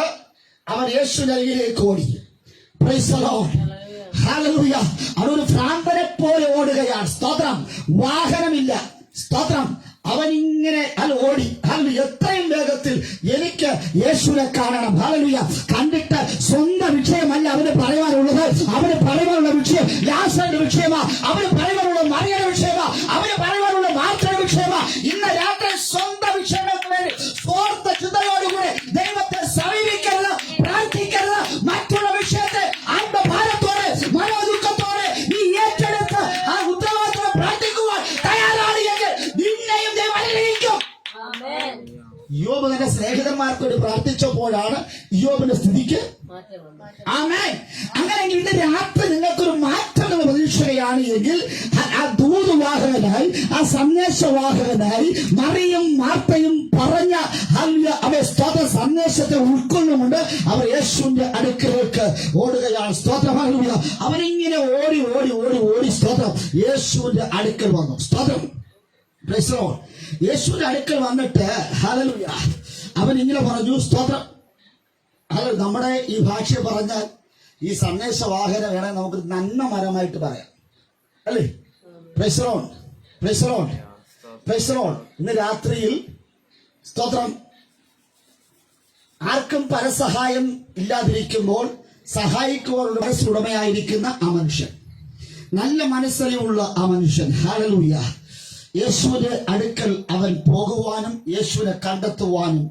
Speaker 1: അവൻ യേശുവിന്റെ അരികിലേക്ക് ഓടി. Price the Lord. ഹല്ലേലൂയ. അവനൊരു ഭ്രാന്തനെ പോലെ ഓടുകയാണ്. സ്തോത്രം. വാഹനമില്ല. സ്തോത്രം. അവൻ ഇങ്ങനെ ഓടി. ഹല്ലേലൂയ. എത്രയും വേഗത്തിൽ എനിക്ക് യേശുവിനെ കാണണം. ഹല്ലേലൂയ. കണ്ടിട്ട് സ്വന്തം വിഷയമല്ല അവന് പറയാനുള്ളത്. അവന് പറയാനുള്ള വിഷയം ലാസറിന്റെ വിഷയമാ. അവന് പറയാനുള്ള മറിയയുടെ വിഷയമാ. അവന് പറയാനുള്ള മാർത്തയുടെ വിഷയമാ. ഇന്ന് രാത്രി സ്വന്തം വിഷയങ്ങൾക്ക് വേണ്ടി സ്വാർത്ഥ ചിന്തയോടുകൂടി ദൈവത്തെ സമീപിക്കരുത്, പ്രാർത്ഥിക്കരുത്. മറ്റുള്ള വിഷയത്തെ ആത്മഭാരത്തോടെ മനോദുഃഖത്തോടെ നീ ഏറ്റെടുത്ത് ആ ഉത്തരവാദിത്വം പ്രാർത്ഥിക്കുവാൻ തയ്യാറാണ് എങ്കിൽ നിന്നെയും ദൈവം അനുഗ്രഹിക്കും. യോബ് തന്റെ സ്നേഹിതന്മാർക്ക് വേണ്ടി പ്രാർത്ഥിച്ചപ്പോഴാണ് യോബിന്റെ സ്ഥിതിക്ക് ആമേൻ. അങ്ങനെയെങ്കിൽ ഇന്ന് രാത്രി നിങ്ങൾക്കൊരു മാറ്റം പ്രതീക്ഷിക്കുകയാണ് എങ്കിൽ ആ ദൂതുവാഹകനായി, ആ സന്ദേശവാഹകനായി മറിയും മാർത്തയും പറഞ്ഞ സ്തോത്ര സന്ദേശത്തെ ഉൾക്കൊള്ളുകൊണ്ട് അവർ യേശുവിന്റെ അടുക്കലേക്ക് ഓടുകയാണ്. സ്തോത്രം. ഹല്ലേലൂയ. അവനിങ്ങനെ ഓടി ഓടി ഓടി ഓടി സ്തോത്രം യേശുവിന്റെ അടുക്കൽ വന്നു. സ്തോത്രം. Praise the Lord. യേശുവിന്റെ അടുക്കൽ വന്നിട്ട് ഹല്ലേലൂയ അവൻ ഇങ്ങനെ പറഞ്ഞു. സ്തോത്രം. നമ്മുടെ ഈ ഭാഷ പറഞ്ഞാൽ ഈ സന്ദേശവാഹന വേണമെങ്കിൽ നമുക്ക് നന്മ മരമായിട്ട് പറയാം, അല്ലേ? Price the Lord. Praise the Lord. Praise the Lord. ഇന്ന് രാത്രിയിൽ സ്തോത്രം ആർക്കും പരസഹായം ഇല്ലാതിരിക്കുമ്പോൾ സഹായിക്കുവാനുള്ള മനസ്സുടമയായിരിക്കുന്ന ആ മനുഷ്യൻ, നല്ല മനസ്സറിവുള്ള ആ മനുഷ്യൻ, ഹല്ലേലൂയ, യേശുവിന്റെ അടുക്കൽ അവൻ പോകുവാനും യേശുവിനെ കണ്ടെത്തുവാനും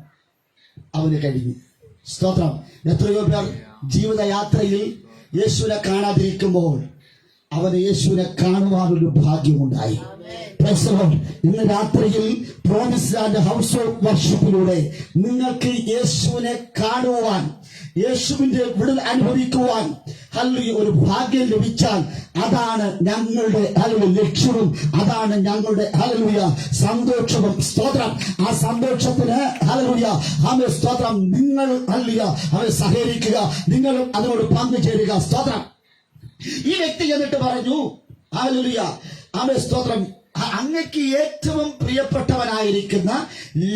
Speaker 1: അവന് കഴിഞ്ഞു. സ്തോത്രം. എത്രയോ പേർ ജീവിതയാത്രയിൽ യേശുവിനെ കാണാതിരിക്കുമ്പോൾ അവന് യേശുവിനെ കാണുവാനൊരു ഭാഗ്യമുണ്ടായി. ഇന്ന് രാത്രിയിൽ പ്രോമിസ് ലാൻഡ് ഹൗസ് ഓഫ് വർഷിപ്പിലൂടെ നിങ്ങൾക്ക് യേശുവിനെ കാണുവാൻ, യേശുവിന്റെ വിടുതൽ അനുഭവിക്കുവാൻ ഒരു ഭാഗ്യം ലഭിച്ചാൽ അതാണ് ഞങ്ങളുടെ ലക്ഷ്യവും, അതാണ് ഞങ്ങളുടെ സന്തോഷവും. സ്തോത്രം. ആ സന്തോഷത്തിന് സ്തോത്രം. നിങ്ങൾ സഹകരിക്കുക, നിങ്ങളും അതിനോട് പങ്കുചേരുക. സ്തോത്രം. ഈ വ്യക്തി എന്നിട്ട് പറഞ്ഞു, ഹല്ലേലൂയ, ആമേൻ, സ്തോത്രം, അങ്ങക്ക് ഏറ്റവും പ്രിയപ്പെട്ടവനായിരിക്കുന്ന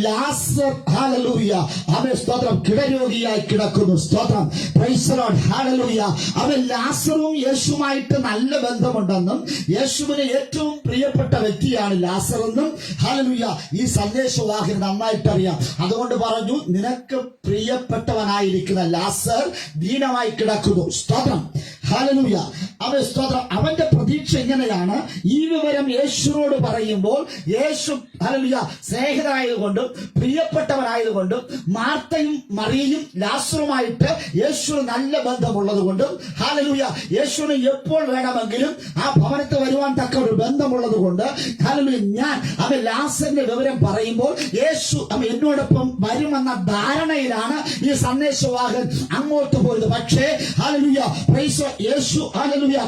Speaker 1: ലാസർ, ഹല്ലേലൂയ, ആമേൻ, സ്തോത്രം, കിടരോഗിയായി കിടക്കുന്നു. സ്തോത്രം. Praise the Lord. ഹല്ലേലൂയ. അവൻ ലാസറും യേശുവുമായിട്ട് നല്ല ബന്ധമുണ്ടെന്നും യേശുവിന് ഏറ്റവും പ്രിയപ്പെട്ട വ്യക്തിയാണ് ലാസർ എന്നും ഹല്ലേലൂയ ഈ സന്ദേശവാഹകൻ നന്നായിട്ട് അറിയാം. അതുകൊണ്ട് പറഞ്ഞു, നിനക്ക് പ്രിയപ്പെട്ടവനായിരിക്കുന്ന ലാസർ ദീനമായി കിടക്കുന്നു. സ്തോത്രം. ഹല്ലേലൂയ. അവൻ സ്തോത്രം. അവന്റെ പ്രതീക്ഷ എങ്ങനെയാണ്? ഈ വിവരം യേശുവിനോട് പറയുമ്പോൾ യേശു ഹല്ലേലൂയ സ്നേഹിതനായതുകൊണ്ടും പ്രിയപ്പെട്ടവനായതുകൊണ്ടും മാർത്തയും മറിയയും ലാസറുമായിട്ട് യേശു നല്ല ബന്ധമുള്ളത് കൊണ്ടും ഹല്ലേലൂയ യേശുവിന് എപ്പോൾ വേണമെങ്കിലും ആ ഭവനത്തിൽ വരുവാൻ തക്ക ഒരു ബന്ധമുള്ളത് കൊണ്ട് ഹല്ലേലൂയ ഞാൻ അവൻ ലാസറിന്റെ വിവരം പറയുമ്പോൾ യേശു അവൻ എന്നോടൊപ്പം വരുമെന്ന ധാരണയിലാണ് ഈ സന്ദേശവാഹകൻ അങ്ങോട്ട് പോയത്. പക്ഷേ ഹല്ലേലൂയ പ്രൈസ് യേശു ഹല്ലേലൂയ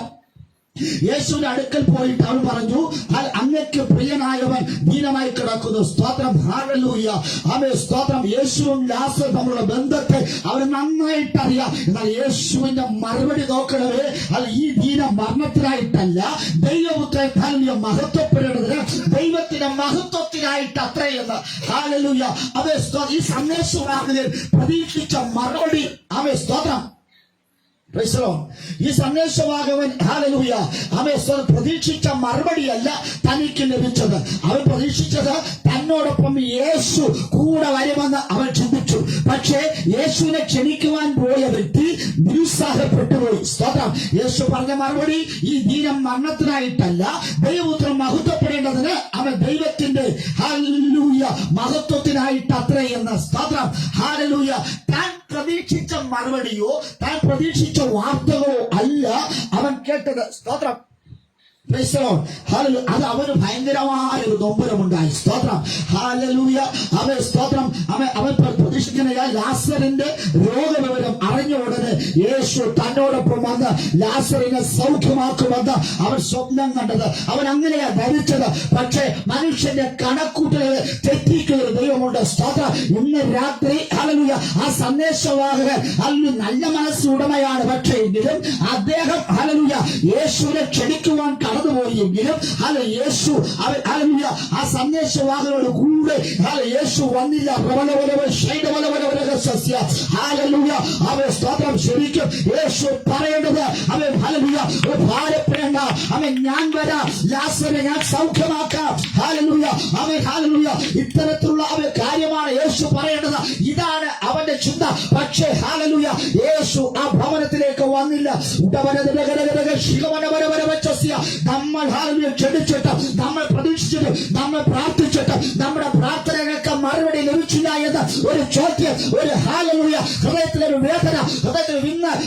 Speaker 1: യേശുവിന്റെ അടുക്കൽ പോയിട്ട് അവൻ പറഞ്ഞു, അങ്ങക്ക് പ്രിയനായവൻ ദീനമായി കിടക്കുന്നു. സ്തോത്രം. ഹല്ലേലൂയ. ആമേൻ. സ്തോത്രം. യേശുവും ലാസറും തമ്മിലുള്ള ബന്ധത്തെ അവന് നന്നായിട്ട് അറിയാം. എന്നാൽ യേശുവിന്റെ മറുപടി നോക്കണവേ, ഈ ദീനം മരണത്തിനായിട്ടല്ല, ദൈവപുത്രൻ ഹല്ലേലൂയ മഹത്വപ്പെടേണ്ടതിന് ദൈവത്തിന്റെ മഹത്വത്തിനായിട്ട് അത്രയെന്ന്. ഹല്ലേലൂയ. ആമേൻ. സ്തോത്രം. ഈ സന്ദേശവാഹകൻ പ്രതീക്ഷിച്ച മറുപടി, ആമേൻ, സ്തോത്രം, ഈ സന്ദേശവാഹകൻ ഹല്ലേലൂയ അവൻ പ്രതീക്ഷിച്ച മറുപടിയല്ല തനിക്ക് ലഭിച്ചത്. അവൻ പ്രതീക്ഷിച്ചത് തന്നോടൊപ്പം യേശു കൂടെ വരുമെന്ന് അവൻ ചിന്തിച്ചു. പക്ഷേ യേശുവിനെ ക്ഷണിക്കുവാൻ പോയ വ്യക്തി നിരുത്സാഹപ്പെട്ടുപോയി. സ്തോത്രം. യേശു പറഞ്ഞ മറുപടി, ഈ ദീനം മരണത്തിനായിട്ടല്ല, ദൈവപുത്രൻ മഹത്വപ്പെടേണ്ടതിന് അവൻ ദൈവത്തിന്റെ ഹല്ലേലൂയ മഹത്വത്തിനായിട്ട് അത്രയെന്ന്. സ്തോത്രം. ഹല്ലേലൂയ. താൻ പ്രതീക്ഷിച്ച മറുപടിയോ താൻ പ്രതീക്ഷിച്ച വാർത്തകളോ അല്ല അവൻ കേട്ടത്. സ്തോത്രം. അത് അവന് ഭയങ്കരമായ ഒരു നൊമ്പരമുണ്ടായി. സ്തോത്രം. ഹല്ലേലൂയ. അവൻ സ്തോത്രം. അവൻ പ്രതീക്ഷിക്കുന്ന ലാസറിന്റെ രോഗവിവരം അറിഞ്ഞ ഉടനെ യേശു തന്നോടൊപ്പം വന്ന് ലാസറിനെ സൗഖ്യമാക്കുമെന്ന് അവൻ സ്വപ്നം കണ്ടത്. അവൻ അങ്ങനെയാ ധരിച്ചത്. പക്ഷേ മനുഷ്യന്റെ കണക്കൂട്ടലുകളെ തെറ്റിക്കുന്ന ഒരു ദൈവമുണ്ട്. സ്തോത്രം. ഇന്ന് രാത്രി ഹല്ലേലൂയ ആ സന്ദേശവാഹകൻ ഹല്ലേലൂയ നല്ല മനസ്സുടമയാണ്. പക്ഷേ എങ്കിലും അദ്ദേഹം ഹല്ലേലൂയ യേശുവിനെ ക്ഷണിക്കുവാൻ കടന്നുപോയെങ്കിലും യേശു ഹല്ലേലൂയ ആ സന്ദേശവാഹകനോട് കൂടെ യേശു വന്നില്ല. ഹല്ലേലൂയ. അവൻ സ്തോത്രം. ശരിക്കും യേശു പറയേണ്ടത് അവൻ ഹല്ലേലൂയ ഭാരപ്പെടേണ്ട, അവൻ ഞാൻ വരാം, ലാസറിനെ ഞാൻ സൗഖ്യമാക്കാം. ഹല്ലേലൂയ. അവൻ ഹല്ലേലൂയ ഇത്തരത്തിലുള്ള അവൻ കാര്യമാണ് യേശു പറയേണ്ടത്. ഇതാണ് അവന്റെ ചിന്ത. പക്ഷേ ഹല്ലേലൂയ യേശു ആ ഭവനത്തിലേക്ക് വന്നില്ല. നമ്മൾ ഹല്ലേലൂയ ക്ഷണിച്ചിട്ട്, നമ്മൾ പ്രതീക്ഷിച്ചിട്ട്, നമ്മൾ പ്രാർത്ഥിച്ചിട്ട് നമ്മുടെ പ്രാർത്ഥനകൾക്ക് മറുപടി ലഭിച്ചില്ല എന്ന് ഒരു ചോദ്യം, ഒരു ഹല്ലേലൂയ ഹൃദയത്തിലൊരു വേദന, ഹൃദയത്തിൽ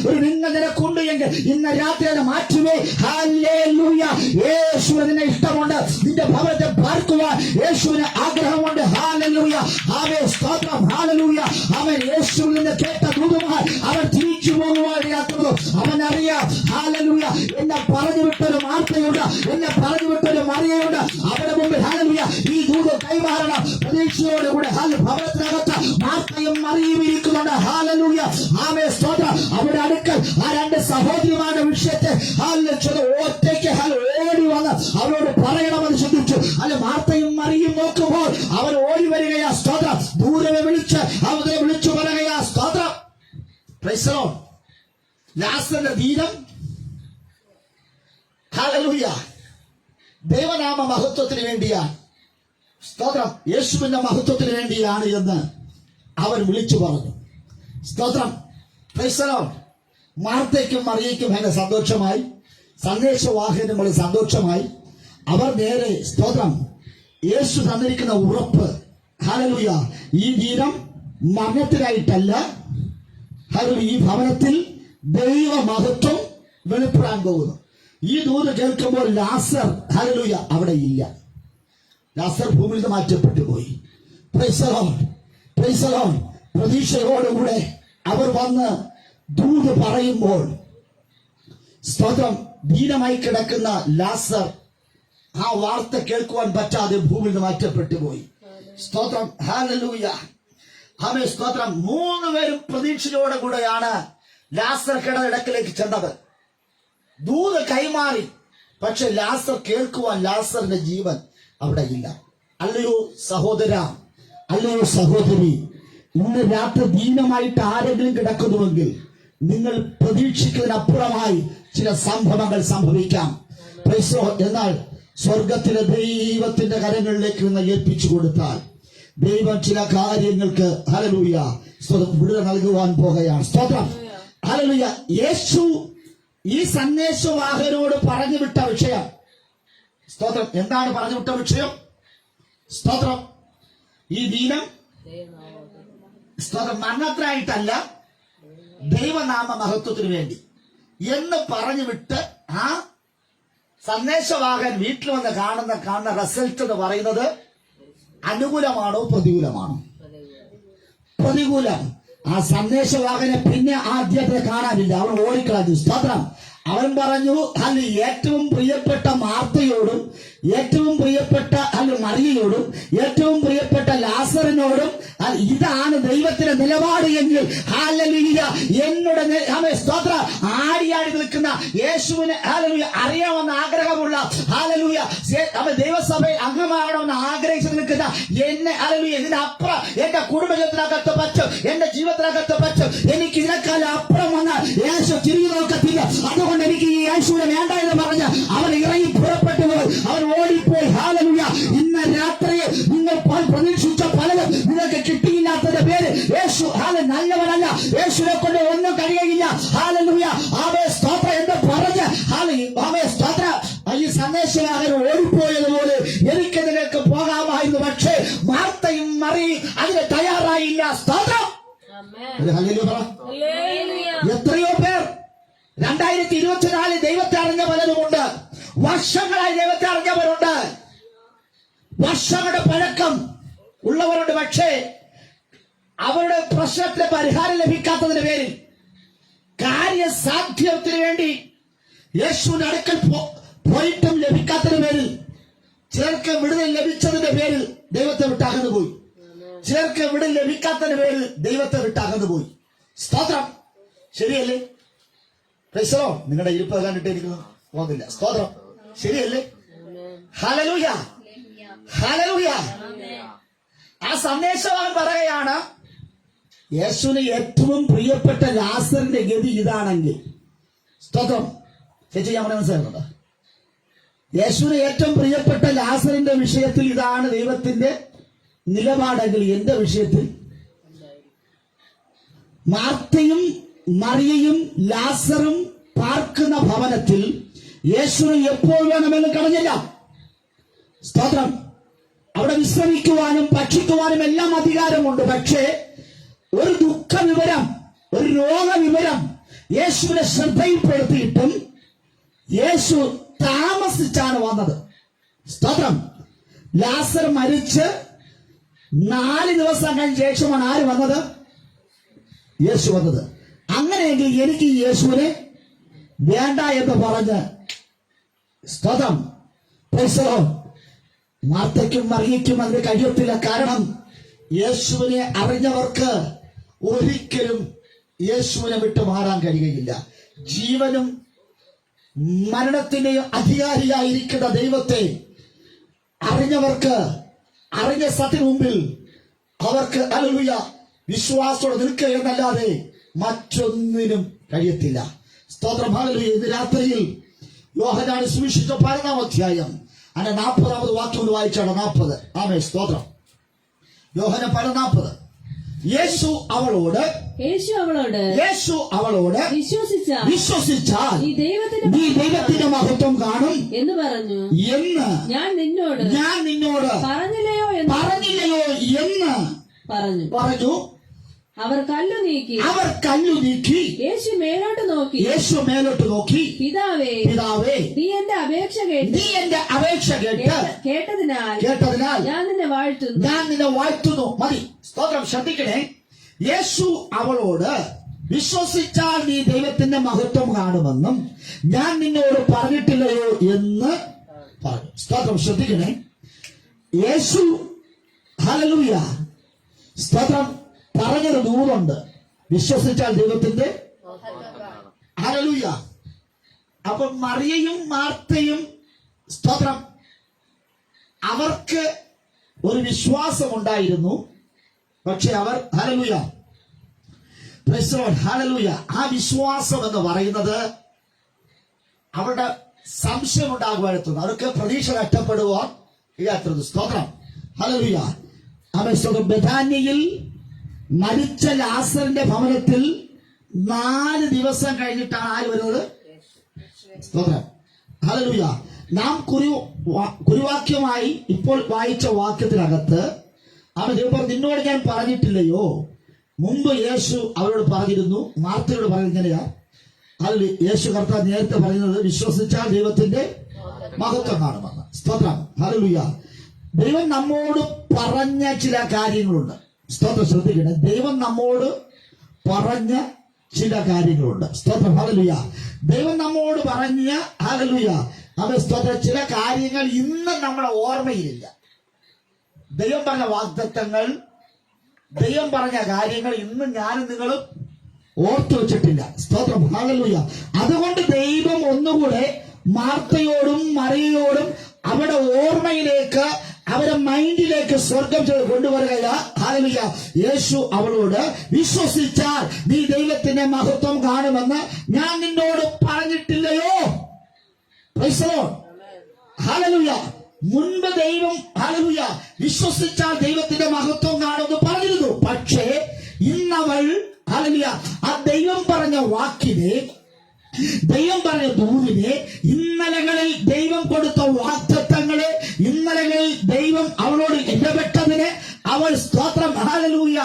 Speaker 1: ഒരു വിങ്ങ നിനക്കുണ്ട് എങ്കിൽ ഇന്ന് രാത്രി അത് മാറ്റുമേ. ഹല്ലേലൂയ. യേശുവിനെ ഇഷ്ടമുണ്ട്. നിന്റെ ഭവനത്തെ പാർക്കുവാൻ യേശുവിന് ആഗ്രഹമുണ്ട്. ഹല്ലേലൂയ. അവൻ സ്തോത്രം. ഹല്ലേലൂയ. അവൻ യേശുവിൽ നിന്ന് കേട്ട ദൂതന്മാർ അവൻ തിരിച്ചു പോകുവാനിടയാക്കുന്നു. അവൻ അറിയാം. ഹല്ലേലൂയ. എന്നെ പറഞ്ഞു വിട്ടൊരു മാർത്തയുണ്ട്, എന്നെ പറഞ്ഞു വിട്ടൊരു മറിയയുണ്ട്. അവരുടെ മുമ്പിൽ ഹല്ലേലൂയ ഈ ദൂതം കൈമാറണം. പ്രതീക്ഷയോടുകൂടെ ഭവനത്തിനകത്ത് മാർത്തയും മറിയയും ഇരിക്കുന്നുണ്ട്. ഹല്ലേലൂയ. ആമേൻ. സ്തോത്രം. അവരുടെ അടുക്കൽ ആ രണ്ട് സഹോദരിമാരുടെ വിഷയത്തെ ഒറ്റയ്ക്ക് ഓടി വന്ന് അവരോട് പറയണമെന്ന് ചിന്തിച്ചു. അല്ല, മാർത്തയും മറിയും നോക്കുമ്പോൾ അവർ ഓടി വരികയാ. സ്തോത്രം. ദൂരമെ വിളിച്ച് അവരെ വിളിച്ചു പറയുകയാ. സ്തോത്രം. Praise the Lord. ലാസറിന്റെ ദീനം ഹല്ലേലൂയ ദൈവനാമ മഹത്വത്തിന് വേണ്ടിയാണ്. സ്തോത്രം. യേശുവിന്റെ മഹത്വത്തിന് വേണ്ടിയാണ് എന്ന് അവൻ വിളിച്ചു പറഞ്ഞു. സ്തോത്രം. Praise the Lord. മാർത്തയ്ക്കും മറിയയ്ക്കും ഭയങ്കര സന്തോഷമായി, സന്ദേശവാഹകനും സന്തോഷമായി. അവർ നേരെ സ്തോത്രം യേശു തന്നിരിക്കുന്ന ഉറപ്പ്, ഹല്ലേലൂയ, ഈ ദീനം മരണത്തിനായിട്ടല്ല, ഹല്ലേലൂയ, ഈ ഭവനത്തിൽ ദൈവ മഹത്വം വെളിപ്പെടാൻ പോകുന്നു. ഈ ദൂത് കേൾക്കുമ്പോൾ ലാസർ, ഹല്ലേലൂയ, അവിടെ ഇല്ല. ലാസർ ഭൂമിയിൽ നിന്ന് മാറ്റപ്പെട്ടു പോയി. Praise the Lord, praise the Lord. പ്രതീക്ഷയോടുകൂടെ അവർ വന്ന് ദൂത് പറയുമ്പോൾ സ്തോത്രം ദീനമായി കിടക്കുന്ന ലാസർ ആ വാർത്ത കേൾക്കുവാൻ പറ്റാതെ ഭൂമിയിൽ നിന്ന് മാറ്റപ്പെട്ടു പോയി. സ്തോത്രം, ഹല്ലേലൂയ, ആമേൻ, സ്തോത്രം. 3 പേരും പ്രതീക്ഷയോടെ കൂടെയാണ് ലാസർ കിടക്കിലേക്ക് ചെന്നത്. ദൂത് കൈമാറി, പക്ഷെ ലാസർ കേൾക്കുവാൻ ലാസറിന്റെ ജീവൻ അവിടെ ഇല്ല. അല്ലയോ സഹോദര, അല്ലയോ സഹോദരി, ഇന്ന് രാത്രി ദീനമായിട്ട് ആരെങ്കിലും കിടക്കുന്നുവെങ്കിൽ നിങ്ങൾ പ്രതീക്ഷിക്കുന്നതിനപ്പുറമായി ചില സംഭവങ്ങൾ സംഭവിക്കാം. Price the Lord. എന്നാൽ സ്വർഗത്തിലെ ദൈവത്തിന്റെ കരങ്ങളിലേക്ക് നിന്ന് ഏൽപ്പിച്ചു കൊടുത്താൽ ദൈവം ചില കാര്യങ്ങൾക്ക്, ഹല്ലേലൂയ, വിടുതൽ നൽകുവാൻ പോകുകയാണ്. സ്തോത്രം, ഹല്ലേലൂയ. യേശു ഈ സന്ദേശവാഹകരോട് പറഞ്ഞു വിട്ട വിഷയം, സ്തോത്രം, എന്താണ് പറഞ്ഞു വിട്ട വിഷയം? സ്തോത്രം, ഈ ദീനം സ്തോത്രം മരണത്തിനായിട്ടല്ല, ദൈവനാമ മഹത്വത്തിന് വേണ്ടി എന്ന് പറഞ്ഞു വിട്ട് ആ സന്ദേശവാഹകൻ വീട്ടിൽ വന്ന് കാണുന്ന റിസൾട്ട് എന്ന് പറയുന്നത് അനുകൂലമാണോ പ്രതികൂലമാണോ? പ്രതികൂലം. ആ സന്ദേശവാഹകനെ പിന്നെ ആദ്യത്തെ കാണാനില്ല, അവൻ ഓടിക്കളഞ്ഞു. സ്തോത്രം. അവൻ പറഞ്ഞു, അല്ല, ഏറ്റവും പ്രിയപ്പെട്ട മാർത്തയോടും ഏറ്റവും പ്രിയപ്പെട്ട മറിയയോടും ഏറ്റവും പ്രിയപ്പെട്ട ലാസറിനോടും ഇതാണ് ദൈവത്തിന്റെ നിലപാട് എങ്കിൽ, ഹല്ലേലൂയ, എന്നോട് സ്തോത്ര ആടിയാടി നിൽക്കുന്ന യേശുവിനെ, ഹല്ലേലൂയ, അറിയാമെന്ന് ആഗ്രഹമുള്ള, ഹല്ലേലൂയ, ദൈവസഭയിൽ അംഗമാകണമെന്ന് ആഗ്രഹിച്ചു നിൽക്കുന്ന എന്നെ, ഹല്ലേലൂയ, ഇതിനപ്പുറം എന്റെ കുടുംബജീവിതത്തിനകത്ത് പറ്റും, എന്റെ ജീവിതത്തിനകത്ത് പറ്റും, എനിക്ക് ഇതിനേക്കാളും അപ്പുറം വന്നാൽ യേശു തിരിഞ്ഞു നോക്കത്തില്ല. അതുകൊണ്ട് എനിക്ക് ഈ യേശുവിനെ വേണ്ട എന്ന് പറഞ്ഞ് അവൻ ഇറങ്ങി പുറപ്പെട്ടു പോയി, അവൻ ഓടിപ്പോയി. ഹല്ലേലൂയ. ഇന്ന് രാത്രി നിങ്ങൾ പ്രതീക്ഷിച്ച പലതും നിങ്ങൾക്ക് കിട്ടിയില്ലാത്തതിന്റെ പേര് യേശു നല്ലവനല്ല, യേശുവിനെ കൊണ്ട് ഒന്നും കഴിയുകയില്ല. ഹല്ലേലൂയ. ആമേൻ, സ്തോത്രം എന്ന് പറഞ്ഞ് ആമേൻ, സ്തോത്രം. ഈ സന്ദേശവാഹകൻ ഓടിപ്പോയതുപോലെ എനിക്ക് നിനക്ക് പോകാമായിരുന്നു, പക്ഷേ മാർത്തയും മറിയയും അതിന് തയ്യാറായില്ല. സ്തോത്രം. എത്രയോ പേർ 2024 ദൈവത്തെ അറിഞ്ഞ പലരുമുണ്ട്, വർഷങ്ങളായി ദൈവത്തെ അറിഞ്ഞവരുണ്ട്, വർഷങ്ങളുടെ പഴക്കം ഉള്ളവരുണ്ട്. പക്ഷേ അവരുടെ പ്രശ്നത്തിന് പരിഹാരം ലഭിക്കാത്തതിന്റെ പേരിൽ, കാര്യസാധ്യത്തിന് വേണ്ടി യേശുവിന്റെ അടുക്കൽ പോയിട്ടും ലഭിക്കാത്തതിന്റെ പേരിൽ, ചിലർക്ക് വിടുതൽ ലഭിച്ചതിന്റെ പേരിൽ ദൈവത്തെ വിട്ടകന്നു പോയി, ചിലർക്ക് വിടുതൽ ലഭിക്കാത്തതിന്റെ പേരിൽ ദൈവത്തെ വിട്ടകന്നു പോയി. സ്തോത്രം. ശരിയല്ലേ? Price the Lord. നിങ്ങളുടെ ഇരിപ്പ് കണ്ടിട്ട് എനിക്ക് പോകുന്നില്ല. സ്തോത്രം. ശരിയല്ലേ? Hallelujah, hallelujah. ആ സന്ദേശവാഹകൻ പറയുകയാണ്, യേശുവിന് ഏറ്റവും പ്രിയപ്പെട്ട ലാസറിന്റെ ഗതി ഇതാണെങ്കിൽ, സ്തോത്രം. ചേച്ചി, ഞാൻ മനസ്സിലാക്കുന്നുണ്ട്. യേശുവിന് ഏറ്റവും പ്രിയപ്പെട്ട ലാസറിന്റെ വിഷയത്തിൽ ഇതാണ് ദൈവത്തിന്റെ നിലപാടെങ്കിൽ, എന്റെ വിഷയത്തിൽ മാർത്തയും മറിയയും ലാസറും പാർക്കുന്ന ഭവനത്തിൽ യേശുവിന് എപ്പോൾ വേണമെന്ന് കളഞ്ഞില്ല. സ്തോത്രം. അവിടെ വിശ്രമിക്കുവാനും ഭക്ഷിക്കുവാനും എല്ലാം അധികാരമുണ്ട്. പക്ഷേ ഒരു ദുഃഖ വിവരം, ഒരു രോഗവിവരം യേശുവിനെ ശ്രദ്ധയിൽപ്പെടുത്തിയിട്ടും യേശു താമസിച്ചാണ് വന്നത്. സ്തോത്രം. ലാസർ മരിച്ച് 4 ദിവസം കഴിഞ്ഞ ശേഷമാണ് ആര് വന്നത്? യേശു വന്നത്. അങ്ങനെയെങ്കിൽ എനിക്ക് യേശുവിനെ വേണ്ട എന്ന് പറഞ്ഞ്, സ്തോത്രം, പ്രൈസ് ദി ലോർഡ്, മാർത്തയ്ക്കും മറിയയ്ക്കും അതിന് കഴിയത്തില്ല. കാരണം യേശുവിനെ അറിഞ്ഞവർക്ക് ഒരിക്കലും യേശുവിനെ വിട്ടു മാറാൻ കഴിയുകയില്ല. ജീവനും മരണത്തിന്റെയും അധികാരിയായിരിക്കുന്ന ദൈവത്തെ അറിഞ്ഞവർക്ക്, അറിഞ്ഞ സത്യത്തിന് മുമ്പിൽ അവർക്ക് ഹല്ലേലൂയ വിശ്വാസത്തോടെ നിൽക്കുക എന്നല്ലാതെ മറ്റൊന്നിനും കഴിയത്തില്ല. സ്തോത്രം. ഹല്ലേലൂയ. ഇന്ന് രാത്രിയിൽ യോഹന്നാൻ സുവിശേഷം 12-ാം അധ്യായം 40-ാമത് വാക്യം കൊണ്ട് വായിച്ചാണ്. 40. ആമേൻ. സ്തോത്രം. യോഹന്നാൻ 12:40. യേശു അവളോട് വിശ്വസിച്ചാൽ നീ ദൈവത്തിന്റെ മഹത്വം കാണും
Speaker 2: എന്ന് പറഞ്ഞു.
Speaker 1: എന്ന്
Speaker 2: ഞാൻ നിന്നോട്
Speaker 1: പറഞ്ഞില്ലയോ എന്ന് പറഞ്ഞു.
Speaker 2: അവർ കല്ലു നീക്കി യേശു മേലോട്ട് നോക്കി പിതാവേ നീ എന്റെ അപേക്ഷ കേട്ടതിനാൽ ഞാൻ നിന്നെ
Speaker 1: വാഴ്ത്തുന്നു. മതി. സ്തോത്രം. ശ്രദ്ധിക്കണേ. യേശു അവളോട് വിശ്വസിച്ചാൽ നീ ദൈവത്തിന്റെ മഹത്വം കാണുമെന്നും ഞാൻ നിന്നോട് പറഞ്ഞിട്ടില്ലയോ എന്ന് പറഞ്ഞു. സ്തോത്രം. ശ്രദ്ധിക്കണേ. യേശു ഹല്ലേലൂയ സ്തോത്രം പറഞ്ഞൊരു ദൂതുണ്ട്. വിശ്വസിച്ചാൽ ദൈവത്തിന്റെ ഹല്ലേലൂയ. അപ്പൊ മറിയയും മാർത്തയും സ്തോത്രം അവർക്ക് ഒരു വിശ്വാസമുണ്ടായിരുന്നു. പക്ഷെ അവർ hallelujah praise the Lord hallelujah ആ വിശ്വാസം എന്ന് പറയുന്നത് അവരുടെ സംശയം ഉണ്ടാകുവായിരുന്നു. അവർക്ക് പ്രതീക്ഷ നഷ്ടപ്പെടുവാൻ ഇല്ലാത്തത്. സ്തോത്രം ഹല്ലേലൂയ. അവൻ സ്തോത്രം. ബെഥാന്യയിൽ മരിച്ച ലാസറിന്റെ ഭവനത്തിൽ 4 ദിവസം കഴിഞ്ഞിട്ടാണ് ആര് വരുന്നത്? സ്തോത്രം ഹല്ലേലൂയ. നാം കുറിവാക്യമായി ഇപ്പോൾ വായിച്ച വാക്യത്തിനകത്ത് അവൻ ദൈവം നിന്നോട് ഞാൻ പറഞ്ഞിട്ടില്ലയോ? മുമ്പ് യേശു അവരോട് പറഞ്ഞിരുന്നു. മാർത്തയോട് പറയുന്നത് എങ്ങനെയാ? അതിൽ യേശു കർത്താവ് നേരത്തെ പറയുന്നത് വിശ്വസിച്ചാൽ ദൈവത്തിന്റെ മഹത്വം കാണുമെന്ന്. സ്തോത്രം ഹല്ലേലൂയ. ദൈവം നമ്മോട് പറഞ്ഞ ചില കാര്യങ്ങളുണ്ട്. സ്തോത്രം. ശ്രദ്ധിക്കണേ. ദൈവം നമ്മോട് പറഞ്ഞ ചില കാര്യങ്ങളുണ്ട്. സ്തോത്രം ഹല്ലേലൂയ. ദൈവം നമ്മോട് പറഞ്ഞ ഹല്ലേലൂയ അവൻ സ്തോത്രം ചില കാര്യങ്ങൾ ഇന്ന് നമ്മുടെ ഓർമ്മയിലില്ല. ദൈവം പറഞ്ഞ വാഗ്ദത്തങ്ങൾ, ദൈവം പറഞ്ഞ കാര്യങ്ങൾ ഇന്ന് ഞാനും നിങ്ങളും ഓർത്തു വെച്ചിട്ടില്ല. സ്തോത്രം ഹല്ലേലൂയ. അതുകൊണ്ട് ദൈവം ഒന്നുകൂടെ മാർത്തയോടും മറിയയോടും അവരുടെ ഓർമ്മയിലേക്ക്, അവരുടെ മൈൻഡിലേക്ക് സ്വർഗം കൊണ്ടുവരികയാ. ഹല്ലേലൂയ. യേശു അവളോട് വിശ്വസിച്ചാൽ നീ ദൈവത്തിന്റെ മഹത്വം കാണുമെന്ന് ഞാൻ നിന്നോട് പറഞ്ഞിട്ടില്ലയോ? Praise the Lord hallelujah. മുൻപ് ദൈവം ഹല്ലേലൂയ വിശ്വസിച്ചാൽ ദൈവത്തിന്റെ മഹത്വം കാണുമെന്ന് പറഞ്ഞിരുന്നു. പക്ഷേ ഇന്നവൾ ഹല്ലേലൂയ ആ ദൈവം പറഞ്ഞ വാക്കിനെ, ദൈവം പറഞ്ഞ ദൂതിനെ, ഇന്നലകളിൽ ദൈവം കൊടുത്ത വാഗ്ദത്തങ്ങളെ, ഇന്നലകളിൽ ദൈവം അവളോട് ഇടപെട്ടതിനെ അവൾ സ്തോത്രം ഹല്ലേലൂയ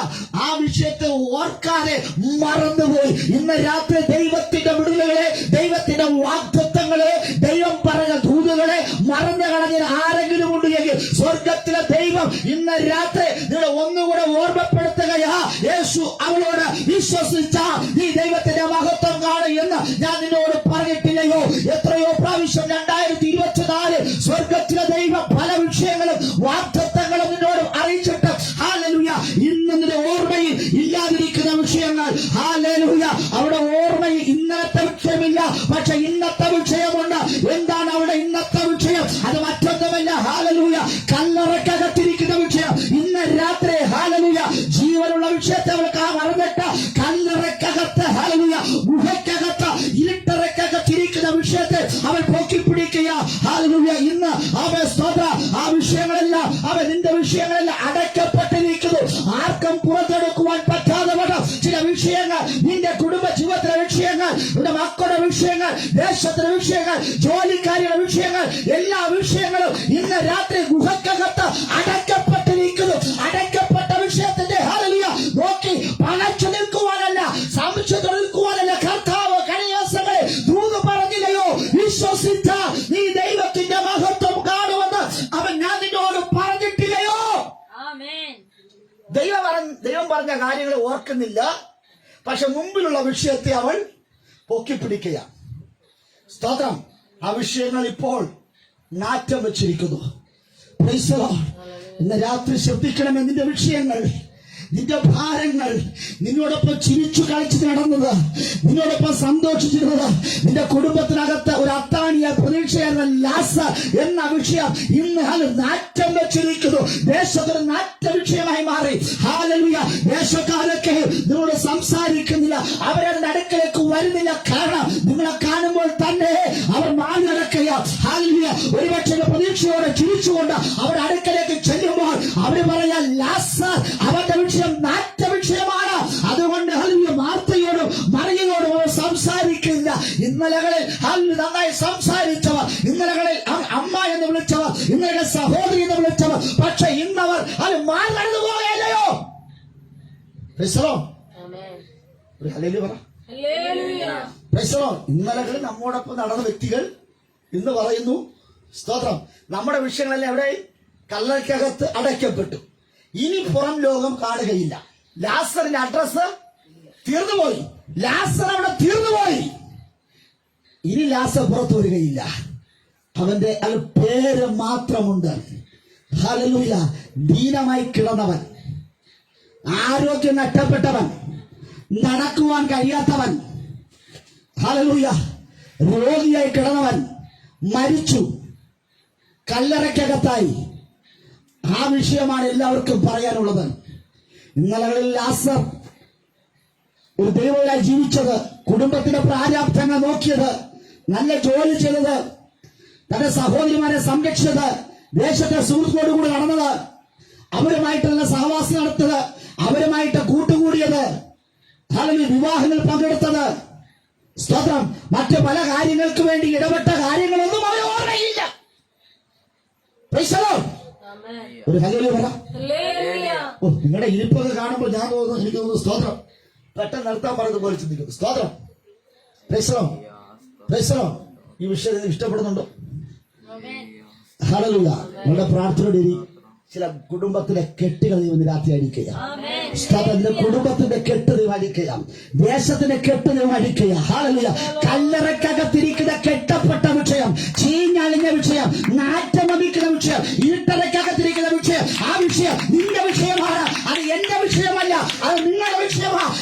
Speaker 1: ആ വിഷയത്തെ ഓർക്കാതെ മറന്നുപോയി. ഇന്ന് രാത്രി ദൈവത്തിന്റെ വിടുതലുകളെ, ദൈവത്തിന്റെ വാഗ്ദത്തങ്ങളെ, ദൈവം പറഞ്ഞ ദൂതുകളെ മറന്നു കളഞ്ഞ ആരെങ്കിലും ഉണ്ടെങ്കിൽ സ്വർഗത്തിലെ ദൈവം ഇന്ന് രാത്രി നിങ്ങളെ ഒന്നുകൂടെ ഓർമ്മപ്പെടുത്തുകയാ. യേശു അവളോട് വിശ്വസിച്ചാൽ നീ ദൈവത്തിന്റെ മഹത്വം കാണും എന്ന് ഞാൻ നിന്നോട് പറഞ്ഞിട്ടില്ലയോ? എത്രയോ പ്രാവശ്യം 2024 സ്വർഗത്തിലെ ദൈവം പല വിഷയങ്ങളും വാഗ്ദത്തങ്ങളും നിന്നോട് അറിയിച്ചിട്ട് ഹല്ലേലൂയ ഇന്ന് നിന്റെ ഓർമ്മയിൽ ഇല്ലാതിരിക്കുന്ന വിഷയങ്ങൾ ഹല്ലേലൂയ അവിടെ ഓർമ്മയിൽ ഇന്നത്തെ വിഷയമില്ല, പക്ഷെ ഇന്നത്തെ വിഷയമുണ്ട്. എന്താണ് അവിടെ ഇന്നത്തെ വിഷയം? അത് മറ്റൊന്നുമല്ല ഹല്ലേലൂയ കല്ലറക്കകത്തിരിക്കുന്ന വിഷയം. ഇന്ന് രാത്രി ഹല്ലേലൂയ ജീവനുള്ള വിഷയത്തെ അവൾക്ക് മറന്നിട്ട് കല്ലറക്കകത്ത് ഹല്ലേലൂയ ഗുഹയ്ക്കകത്ത് ഇരുട്ടറക്കകത്തിരിക്കുന്ന വിഷയത്തെ അവൻ പൊക്കിപ്പിടിക്കുക. ഹല്ലേലൂയ ഇന്ന് അവൻ സ്തോത്രം ആ വിഷയങ്ങളെല്ലാം അവൻ നിന്റെ വിഷയങ്ങളെല്ലാം അടയ്ക്കപ്പെട്ടിരിക്കുന്നു. ആർക്കും പുറത്തെടുക്കുവാൻ പറ്റാതെ ചില വിഷയങ്ങൾ, നിന്റെ കുടുംബ ജീവിതത്തിലെ വിഷയങ്ങൾ, നിന്റെ മക്കളുടെ വിഷയങ്ങൾ, ദേശത്തിലെ വിഷയങ്ങൾ, ജോലിക്കാരിയുടെ വിഷയങ്ങൾ, എല്ലാ വിഷയങ്ങളും ഇന്ന് രാത്രി ഗുഹക്കകത്ത് അടയ്ക്കപ്പെട്ടിരിക്കുന്നു. അടയ്ക്കപ്പെട്ട വിഷയത്തിന്റെ ഹല്ലേലൂയ നോക്കി പണച്ചു നിൽക്കുവാനല്ല, സംശയത്തിൽ നിൽക്കുവാനല്ല കർത്താവ് കഴിഞ്ഞ ദിവസങ്ങളെ ദൂത് പറഞ്ഞില്ലയോ? വിശ്വസിച്ച നീ ദൈവത്തിന്റെ മഹത്വം കാണുമെന്ന് അവൻ ഞാൻ നിന്നോട് പറഞ്ഞിട്ടില്ലയോ? ദൈവം പറഞ്ഞ കാര്യങ്ങൾ ഓർക്കുന്നില്ല, പക്ഷെ മുമ്പിലുള്ള വിഷയത്തെ അവൾ പൊക്കിപ്പിടിക്കുക. സ്തോത്രം. ആ വിഷയങ്ങൾ ഇപ്പോൾ നാറ്റം വെച്ചിരിക്കുന്നു. Price the Lord. ഇന്ന് രാത്രി ശ്രദ്ധിക്കണം. നിന്റെ വിഷയങ്ങൾ, നിന്റെ ഭാരങ്ങൾ, നിന്നോടൊപ്പം ചിരിച്ചു കളിച്ചു നടന്നത്, നിന്നോടൊപ്പം സന്തോഷിച്ചിരുന്നത്, നിന്റെ കുടുംബത്തിനകത്ത് ഒരു അത്താണിയ പ്രതീക്ഷയായിരുന്ന ലാസ എന്ന വിഷയം ഇന്ന് നാറ്റം വെച്ചിരിക്കുന്നു. ദേശത്തൊരു നാറ്റ വിഷയമായി മാറി. ഹല്ലേലൂയ. ദേശക്കാരൊക്കെ നിങ്ങളോട് സംസാരിക്കുന്നില്ല, അവരതിന്റെ അടുക്കലേക്ക് വരുന്നില്ല. കാരണം നിങ്ങളെ കാണുമ്പോൾ തന്നെ അവർ മാറി നടക്കുക. ഹല്ലേലൂയ. ഒരുപക്ഷെ പ്രതീക്ഷയോടെ ചിരിച്ചുകൊണ്ട് അവരുടെ അടുക്കലേക്ക് ചെല്ലുമ്പോൾ അവർ പറയാ ലാസർ അവന്റെ വിഷയം നാറ്റ വിഷയം സംസാരിക്കില്ല. ഇന്നലകളിൽ നന്നായി സംസാരിച്ചവർ, ഇന്നലകളിൽ അമ്മ എന്ന് വിളിച്ചവർ, ഇന്നലെ സഹോദരി എന്ന് വിളിച്ചവർ, പക്ഷെ ഇന്നവർ അത് മാറി നടന്നു പോവുകയല്ലയോ? ഇന്നലകളിൽ നമ്മോടൊപ്പം നടന്ന വ്യക്തികൾ ഇന്ന് പറയുന്നു സ്തോത്രം, നമ്മുടെ വിഷയങ്ങളെല്ലാം എവിടെ? കല്ലറയ്ക്കകത്ത് അടയ്ക്കപ്പെട്ടു. ഇനി പുറം ലോകം കാണുകയില്ല. ലാസറിന്റെ അഡ്രസ് തീർന്നുപോയി. ലാസർ അവിടെ തീർന്നുപോയി. ഇനി ലാസർ പുറത്തു വരികയില്ല. അവന്റെ പേര് മാത്രമുണ്ട്. ഹല്ലേലൂയ. ദീനമായി കിടന്നവൻ, ആരോഗ്യം നഷ്ടപ്പെട്ടവൻ, നടക്കുവാൻ കഴിയാത്തവൻ, ഹല്ലേലൂയ, രോഗിയായി കിടന്നവൻ മരിച്ചു, കല്ലറയ്ക്കകത്തായി. ആ വിഷയമാണ് എല്ലാവർക്കും പറയാനുള്ളത്. ഇന്നലകളിൽ ലാസർ ഒരു ദൈവമായി ജീവിച്ചത്, കുടുംബത്തിന്റെ പ്രാരാബ്ധങ്ങൾ നോക്കിയത്, നല്ല ജോലി ചെയ്തത്, തന്റെ സഹോദരിമാരെ സംരക്ഷിച്ചത്, ദേശത്തെ സുഹൃത്തുക്കളോടുകൂടി നടന്നത്, അവരുമായിട്ടുള്ള സഹവാസം നടത്തത്, അവരുമായിട്ട് കൂട്ടുകൂടിയത്, അല്ലെങ്കിൽ വിവാഹങ്ങൾ പങ്കെടുത്തത്, സ്തോത്രം, മറ്റു പല കാര്യങ്ങൾക്ക് വേണ്ടി ഇടപെട്ട കാര്യങ്ങളൊന്നും അവർ ഓർമ്മയില്ല. ഒരു ഹല്ലേലൂയ പറ. നിങ്ങളുടെ ഇരിപ്പൊക്കെ കാണുമ്പോൾ ഞാൻ തോന്നുന്നു, എനിക്ക് തോന്നുന്നു സ്തോത്രം പെട്ടെന്ന് നിർത്താൻ പറഞ്ഞത് പോലെ ചിന്തിക്കുന്നു. സ്തോത്രം. ഈ വിഷയം ഇഷ്ടപ്പെടുന്നുണ്ടോ? ഹല്ലേലൂയ. നിങ്ങളുടെ പ്രാർത്ഥനയോടെ ചില കുടുംബത്തിലെ കെട്ടുകൾ ഇന്ന് രാത്രി അടിക്കുക. കുടുംബത്തിന്റെ കെട്ട് അടിക്കുക, ദേശത്തിന്റെ കെട്ട് അടിക്കുക. ഹല്ലേലൂയ. കല്ലറക്കകത്തിരിക്കുന്ന കെട്ടപ്പെട്ട വിഷയം, ചീഞ്ഞളിഞ്ഞ വിഷയം, നാറ്റമടിക്കുന്ന വിഷയം, ഇരുട്ടറക്കകത്തിരിക്കുന്ന വിഷയം, ആ വിഷയം നിന്റെ വിഷയമാണ്. അത് എന്റെ വിഷയമല്ല, അത് നിങ്ങളുടെ വിഷയമാണ്,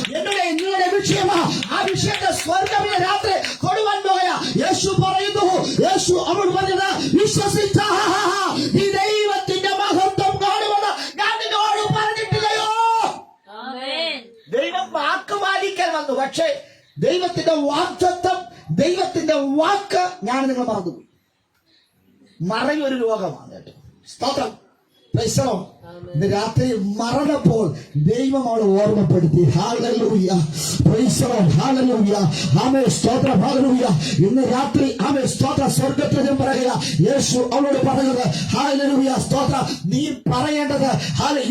Speaker 1: നിങ്ങളുടെ വിഷയമാണ്. ആ വിഷയത്തെ സ്വർഗ്ഗമിലെ രാത്രി കൊടുവാൻ പോയ യേശു പറയുന്നു. യേശു അവൾ പറഞ്ഞത്, വിശ്വസിച്ച ഈ ദൈവത്തിന്റെ മഹത്വം കാണുമെന്ന് ഞാൻ നിന്നോട് പറഞ്ഞിട്ടില്ലയോ? ദൈവം വാക്ക് പാലിക്കാൻ വന്നു, പക്ഷേ ദൈവത്തിന്റെ വാഗ്ദത്തം, ദൈവത്തിന്റെ വാക്ക് ഞാൻ നിങ്ങൾ മറന്നുപോയി. മറയൊരു രോഗമാണ് കേട്ടോ. സ്തോത്രം. ഇന്ന് രാത്രി മറന്നപ്പോൾ ദൈവം അവളെ ഓർമ്മപ്പെടുത്തി. ഹല്ലേലൂയ. ഹല്ലേലൂയ. ആമേൻ. സ്തോത്രം. ഹല്ലേലൂയ. ഇന്ന് രാത്രി ആമേൻ. സ്തോത്രം. സ്വർഗ്ഗത്തിൽ പറയുക, യേശു അവളോട് പറഞ്ഞത്, ഹല്ലേലൂയ. സ്തോത്രം. നീ പറയേണ്ടത്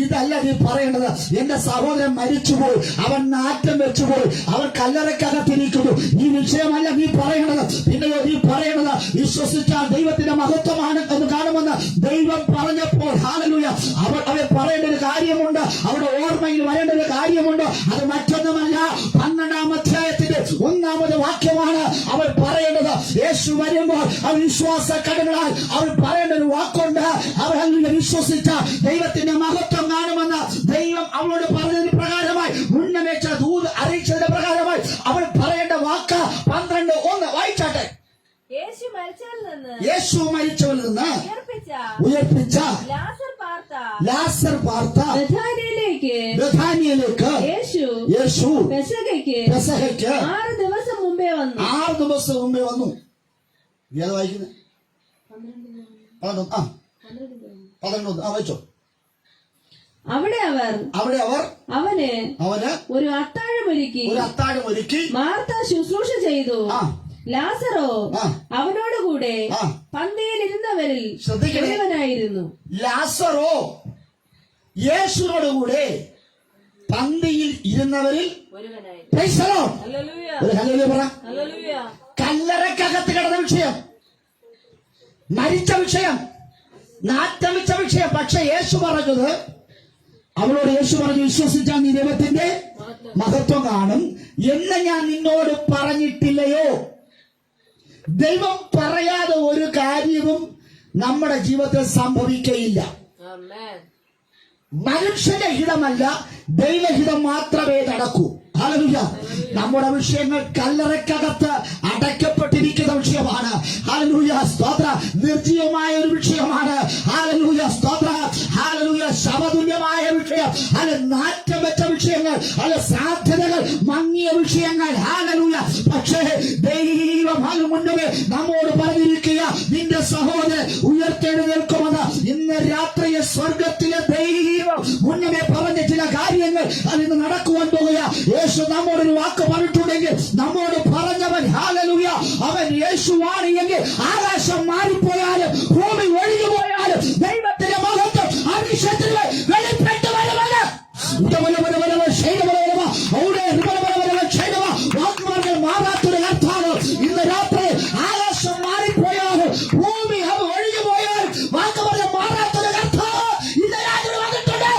Speaker 1: ഇതല്ല, നീ പറയേണ്ടത്, എന്റെ സഹോദരൻ മരിച്ചുപോയി, അവൻ നാറ്റം വെച്ചുപോയി, അവൻ കല്ലറക്കകത്തിരിക്കുന്നു. ഈ വിഷയമല്ല നീ പറയേണ്ടത്. പിന്നെയോ നീ പറയേണ്ടത്, വിശ്വസിച്ചാൽ ദൈവത്തിന്റെ മഹത്വമാണ് എന്ന് കാണുമെന്ന് ദൈവം പറഞ്ഞപ്പോൾ, ഹല്ലേലൂയ, അവൾ പറയേണ്ട ഒരു കാര്യമുണ്ട്, അവരുടെ ഓർമ്മയിൽ വരേണ്ട ഒരു കാര്യമുണ്ട്. അത് മറ്റൊന്നുമല്ല, 12-ാം അധ്യായത്തിന്റെ 1-ാമത് വാക്യമാണ് അവൾ പറയേണ്ടത്. യേശു വരുമ്പോൾ അവൾ വിശ്വാസ കടകളാൽ അവൾ പറയേണ്ട ഒരു വാക്കുണ്ട്. അവൾ വിശ്വസിച്ച ദൈവത്തിന്റെ മഹത്വം കാണുമെന്ന് ദൈവം അവളോട് പറഞ്ഞതിന് പ്രകാരമായി, മുന്നമേച്ച ദൂത് അറിയിച്ചതിന്റെ പ്രകാരമായി അവൾ പറയേണ്ട വാക്ക് 12:1 വായിച്ചാട്ടെ.
Speaker 2: യേശു
Speaker 1: മരിച്ചവരിൽ നിന്ന് ഉയർപ്പിച്ച ലാസർ പാർത്ത ബെഥാനിയയിലേക്ക് യേശു പെസഹയ്ക്ക്
Speaker 2: 6 ദിവസം മുമ്പേ
Speaker 1: വന്നു. ഏത് വായിക്കുന്നത്? 11 വായിച്ചോ. അവിടെ അവർ
Speaker 2: അവന് ഒരു അത്താഴമൊരുക്കി മാർത്ത ശുശ്രൂഷ ചെയ്തു. ലാസറോ അവനോടുകൂടെ പന്തിയിൽ ഇരുന്നവരിൽ ശ്രദ്ധിക്കണമായിരുന്നു.
Speaker 1: ലാസറോ യേശുവിനോടുകൂടെ പന്തിയിൽ ഇരുന്നവരിൽ കല്ലറക്കകത്ത് കിടന്ന വിഷയം, മരിച്ച വിഷയം, നാറ്റമിച്ച വിഷയം. പക്ഷെ യേശു പറഞ്ഞത്, അവളോട് യേശു പറഞ്ഞു, വിശ്വസിച്ചാൽ നീ ദൈവത്തിന്റെ മഹത്വം കാണും എന്ന് ഞാൻ നിന്നോട് പറഞ്ഞിട്ടില്ലയോ? ദൈവം പറയാതെ ഒരു കാര്യവും നമ്മുടെ ജീവിതത്തിൽ സംഭവിക്കയില്ല. മനുഷ്യന്റെ ഹിതമല്ല, ദൈവഹിതം മാത്രമേ നടക്കൂ. ഹല്ലേലൂയ. നമ്മുടെ വിഷയങ്ങൾ കല്ലറക്കകത്ത് അടയ്ക്കപ്പെട്ടിരിക്കുന്ന വിഷയമാണ്. ഹല്ലേലൂയ. സ്തോത്ര. നിർജീവമായ ഒരു വിഷയമാണ്. ഹല്ലേലൂയ. സ്തോത്ര. ഹല്ലേലൂയ. ശവതുല്യമായ വിഷയം, അല്ല നാറ്റം വെച്ച വിഷയങ്ങൾ, അല്ല സാധ്യതകൾ മങ്ങിയ വിഷയങ്ങൾ. ഹല്ലേലൂയ. പക്ഷേ ദൈവം അതിനു മുന്നേ നമ്മോട് പറഞ്ഞിരിക്കുക, നിന്റെ സഹോദരൻ ഉയർത്തെഴുന്നേൽക്കുമെന്ന്. ഇന്ന് രാത്രിയെ സ്വർഗത്തിലെ ദൈവം മുന്നമേ പറഞ്ഞ ചില കാര്യങ്ങൾ കാര്യങ്ങൾ അതിന് നടക്കുവാൻ പോകുക. യേശു നമ്മോടൊരു വാക്ക് പറഞ്ഞിട്ടുണ്ടെങ്കിൽ നമ്മോട് പറഞ്ഞവൻ ഹല്ലേലൂയ അവൻ യേശുവാണ് എങ്കിൽ ആകാശം മാറിപ്പോയാലും ഭൂമി ഒഴുകി പോയാലും ദൈവത്തിന്റെ മഹത്വം ആ വിഷയത്തിൽ വെളിപ്പെട്ടു വരുമെന്ന് വാക്കുമാർഗം മാറാത്തൊരു കർത്താവ് ഇന്ന് രാത്രി ആകാശം മാറിപ്പോയാലും ഭൂമി ഒഴുകി പോയാലും വാക്കുമാർഗം മാറാത്തൊരു കർത്താവ് ഇന്ന് രാത്രി വന്നിട്ടുണ്ട്.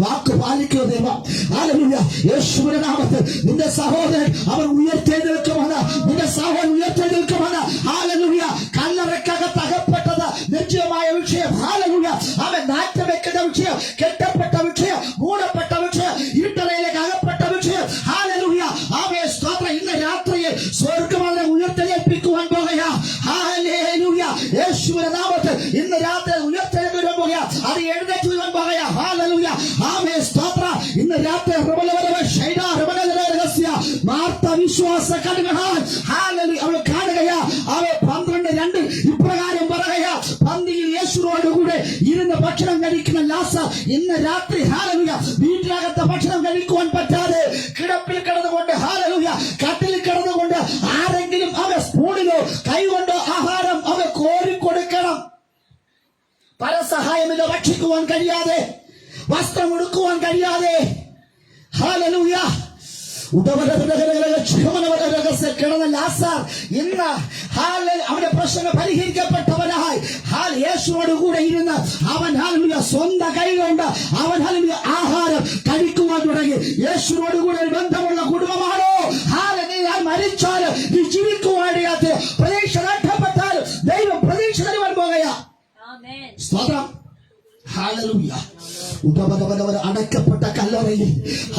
Speaker 1: വാക്ക് പാലിക്കുക ദൈവം. ഹല്ലേലൂയ. യേശുവിന്റെ നാമത്തിൽ നിന്റെ സഹോദരൻ അവർ ഉയർത്തെഴുന്നേൽക്കുമെന്ന്, നിന്റെ സഹോദരൻ ഉയർത്തെഴുന്നേൽക്കുമെന്ന്. ഹല്ലേലൂയ. കല്ലറക്കകത്ത് അകപ്പെട്ടത് നിശ്ചയമായ വിഷയം. ഹല്ലേലൂയ. അവൻ നാറ്റം വെക്കുന്ന വിഷയം, കെട്ടപ്പെട്ട വിഷയം, മൂടപ്പെട്ട വിഷയം, ഇരുട്ടറയിലേക്ക് അകപ്പെട്ട വിഷയം. ഹല്ലേലൂയ. അവയെ സ്തോത്രം. ഇന്ന് രാത്രിയിൽ സ്വർഗ്ഗം അവനെ ഉയർത്തെഴുന്നേൽപ്പിക്കുവാൻ പോകുക. ഹല്ലേലൂയ. യേശുവിന്റെ നാമത്തിൽ ഇന്ന് രാത്രി ഉയർത്തെഴുന്നേൽക്കുവാൻ പോകുക. അത് എഴുന്നേറ്റ് വരുവാൻ പോകുക. ഹല്ലേലൂയ. ആമേൻ സ്തോത്രം. ഇന്ന് രാത്രി മാർത്ത വിശ്വാസ കണ്ണുകളാൽ ഹല്ലേലൂയ അവൾ കാണുകയാ. അവ 12:2 ഇപ്രകാരം പറയുക, പന്തിയിൽ യേശുവോട് കൂടെ ഇരുന്ന് ഭക്ഷണം കഴിക്കുന്ന ലാസർ ഇന്ന് രാത്രി ഹല്ലേലൂയ വീട്ടിനകത്ത് ഭക്ഷണം കഴിക്കുവാൻ പറ്റാതെ കിടപ്പിൽ കിടന്നുകൊണ്ട് ഹല്ലേലൂയ കട്ടിൽ കിടന്നുകൊണ്ട് ആരെങ്കിലും അവ സ്പൂണിലോ കൈകൊണ്ടോ ആഹാരം അവ കോരിക്കൊടുക്കണം. പരസഹായമില്ല, ഭക്ഷിക്കുവാൻ കഴിയാതെ, വസ്ത്രം ഉടുക്കുവാൻ കഴിയാതെ ഹല്ലേലൂയ കിടന്ന ലാസർ ഇന്ന് അവന്റെ പ്രശ്നങ്ങൾ പരിഹരിക്കപ്പെട്ടവനായി യേശുവോട് കൂടെ ഇരുന്ന് അവൻ ഹല്ലേലൂയ സ്വന്തം കൈകൊണ്ട് അവൻ ഹല്ലേലൂയ ആഹാരം കഴിക്കുവാൻ തുടങ്ങി. യേശുവോട് കൂടെ ബന്ധമുള്ള കുടുംബമാണോ? നീ മരിച്ചാൽ നീ ജീവിക്കുവാനിടയാതെ പ്രതീക്ഷ നഷ്ടപ്പെട്ടാൽ ദൈവം പ്രതീക്ഷ തരുവാൻ പോകുക. സ്തോത്രം. ഹല്ലേലൂയ. അടക്കപ്പെട്ട കല്ലറയിൽ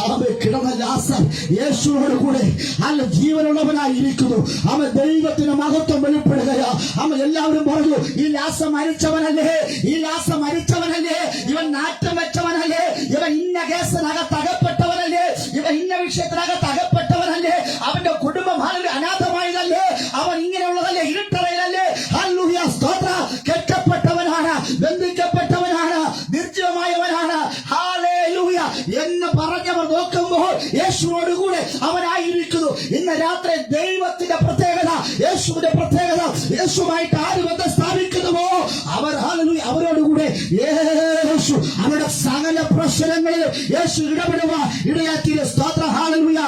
Speaker 1: അവൻ കിടന്ന ലാസർ യേശുവോട് കൂടെ അല്ല ജീവനുള്ളവനായിരിക്കുന്നു. അവൻ ദൈവത്തിന് മഹത്വം വെളിപ്പെടുകയാ. അവൻ എല്ലാവരും പറഞ്ഞു, ഈ ലാസർ മരിച്ചവനല്ലേ, ഈ ലാസർ മരിച്ചവനല്ലേ, ഇവൻ നാറ്റം വെച്ചവനല്ലേ, ഇവൻ ഇന്ന കേസിനകത്ത് അകപ്പെട്ടവനല്ലേ, ഇവൻ ഇന്ന വിഷയത്തിനകത്ത് അകപ്പെട്ടവനല്ലേ, അവന്റെ കുടുംബം അനാഥമായതല്ലേ, അവൻ ഇങ്ങനെയുള്ളതല്ലേ, ഇരുട്ടറയിലല്ലേ. ഹല്ലേലൂയ. സ്തോത്ര. കെട്ടപ്പെട്ടവനാണ്, ബന്ധിക്കപ്പെട്ടവനാണ്, നിർജ്ജീവമായവനാണ്. ഹല്ലേലൂയ എന്ന് പറഞ്ഞവർ നോക്കുമ്പോൾ യേശുവോട് കൂടെ അവനായിരിക്കുന്നു. ഇന്ന് രാത്രി ദൈവത്തിന്റെ പ്രത്യേകത, യേശുവിന്റെ പ്രത്യേകത, യേശുവായിട്ട് ആര് ബന്ധം സ്ഥാപിക്കുന്നുവോ അവർ ഹല്ലേലൂയ അവരോടുകൂടെ യേശു അവരുടെ സകല പ്രശ്നങ്ങളിലും യേശു ഇടപെടുവാൻ ഇടയാക്കിയ സ്തോത്ര. ഹല്ലേലൂയ.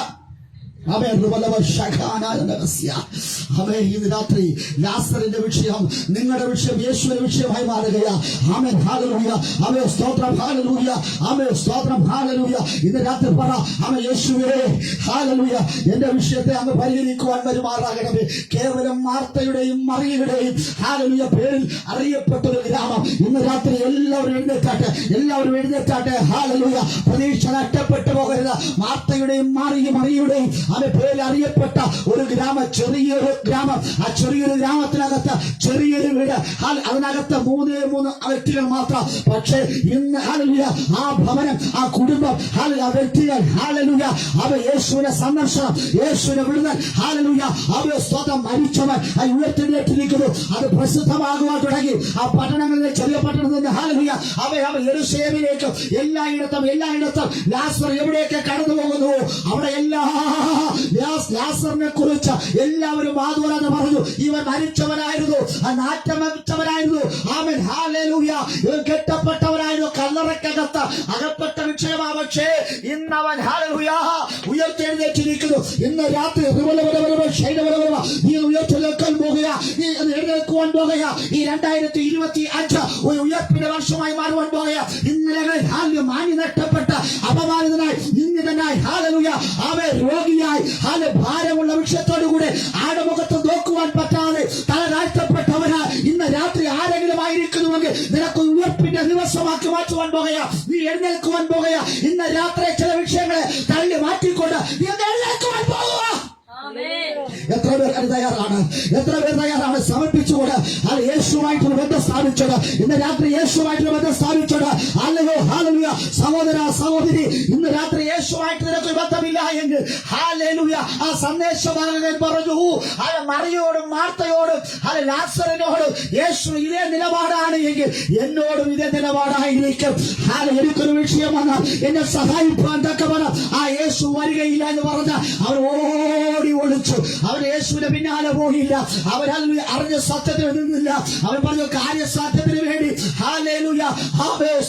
Speaker 1: ഇന്ന് രാത്രി ലാസറിന്റെ വിഷയം നിങ്ങളുടെ വിഷയം യേശുവിന്റെ വിഷയമായി മാറുകയാ. ആമേൻ. ഹല്ലേലൂയ. ആമേൻ. സ്തോത്രം. ഹല്ലേലൂയ. ആമേൻ. സ്തോത്രം. ഹല്ലേലൂയ. ഇന്ന് രാത്രി പറ, ആമേൻ യേശുവേ ഹല്ലേലൂയ എന്റെ വിഷയത്തെ അങ്ങ് പരിഹരിക്കുവാൻ വരുമാറാകണമേ. കേവലം മാർത്തയുടെയും മറിയയുടെയും ഹല്ലേലൂയ പേരിൽ അറിയപ്പെട്ട ഒരു ഗ്രാമം ഇന്ന് രാത്രി എല്ലാവരും എഴുന്നേറ്റാട്ടെ, എല്ലാവരും എഴുന്നേറ്റാട്ടെ. ഹല്ലേലൂയ. പ്രതീക്ഷ നഷ്ടപ്പെട്ടു പോകരുത്. മാർത്തയുടെയും മറിയയുടെയും അവന്റെ പേരിൽ അറിയപ്പെട്ട ഒരു ഗ്രാമം, ചെറിയൊരു ഗ്രാമം. ആ ചെറിയൊരു ഗ്രാമത്തിനകത്ത് ചെറിയൊരു വീട്, അതിനകത്ത് 3 വ്യക്തികൾ മാത്രം. പക്ഷേ ഇന്ന് ഹല്ലേലൂയ ആ ഭവനം, ആ കുടുംബം, ആ വ്യക്തികൾ ഹല്ലേലൂയ അവ യേശുവിനെ സന്ദർശനം, യേശുവിനെ വിടുതൽ ഹല്ലേലൂയ അവ സ്വതം മരിച്ചവൻ ഉയർത്തെഴുന്നേറ്റിരിക്കുന്നു. അത് പ്രസിദ്ധമാകുവാൻ തുടങ്ങി. ആ പട്ടണങ്ങളിലെ ചെറിയ പട്ടണത്തിൽ ഹല്ലേലൂയ അവ യെരൂശലേമിലേക്ക് എല്ലായിടത്തും ലാസർ എവിടെയൊക്കെ കടന്നു പോകുന്നു അവിടെ ലാസറിനെ കുറിച്ച് എല്ലാവരും വാദോരാത പറഞ്ഞു. ഇവൻ മരിച്ചവനായിരുന്നു, നാറ്റം വെച്ചവനായിരുന്നു. ആമേൻ. ഹല്ലേലൂയ. ഇവൻ കെട്ടപ്പെട്ടവനായിരുന്നു, കല്ലറക്കകത്ത് അകപ്പെട്ട വിഷയമാ. പക്ഷേ ഇന്നവൻ ഹല്ലേലൂയ ഉയർത്തെഴുന്നേറ്റിരിക്കുന്നു. ഇന്ന് രാത്രി നീ ഉയർത്തെഴുന്നേൽക്കാൻ പോകുക, നീ എഴുന്നേൽക്കുവാൻ പോകുക. ഈ 2025 ഒരു ഉയർപ്പിന്റെ വർഷമായി മാറുവാൻ പോകുക. ഇന്നലെ മാന്യ നഷ്ടപ്പെട്ട അപമാനിതനായി നിന്ദിതനായി ഹല്ലേലൂയ അവൻ രോഗിയായി ഭാരമുള്ള വിഷയത്തോടുകൂടെ ആടുമുഖത്ത് നോക്കുവാൻ പറ്റാതെ തല താഴ്ത്തപ്പെട്ടവന് ഇന്ന് രാത്രി ആരെങ്കിലും ആയിരിക്കുന്നുവെങ്കിൽ നിനക്ക് ഉയർപ്പിന്റെ ദിവസമാക്കി മാറ്റുവാൻ പോകുക. നീ എഴുന്നേൽക്കുവാൻ പോകുക. ഇന്ന് രാത്രി ചില വിഷയങ്ങളെ തള്ളി മാറ്റിക്കൊണ്ട് നീ എഴുന്നേൽക്കുവാൻ പോകുക. എത്ര പേർ തയ്യാറാണ്? സമർപ്പിച്ചുകൊണ്ട് അത് യേശു യേശുവായിട്ടുള്ള ബന്ധം സ്ഥാപിച്ചത്, ഇന്ന് രാത്രി യേശുവായിട്ടുള്ള ബന്ധം സ്ഥാപിച്ചത്. Hallelujah, hallelujah. സഹോദര സഹോദരി, ഇന്ന് രാത്രി യേശുവായിട്ട് നിനക്ക് ബന്ധമില്ല എങ്കിൽ ഹല്ലേലൂയ, ആ സന്ദേശവാഹകൻ പറഞ്ഞു മറിയോടും മാർത്തയോടും ലാസറിനോടും യേശു ഇതേ നിലപാടാണ് എങ്കിൽ എന്നോടും ഇതേ നിലപാടായിരിക്കും. എനിക്കൊരു വിഷയം വന്നാൽ എന്നെ സഹായിപ്പാൻ തക്കവണ്ണം ആ യേശു വരികയില്ല എന്ന് പറഞ്ഞ അവർ ഓടി ഒളിച്ചു. അവർ യേശുവിന്റെ പിന്നാലെ പോയില്ല. അവർ അറിഞ്ഞ സത്യത്തിന് നിന്നില്ല. അവർ പറഞ്ഞു കാര്യസാധ്യത്തിന് വേണ്ടി ഹല്ലേലൂയ,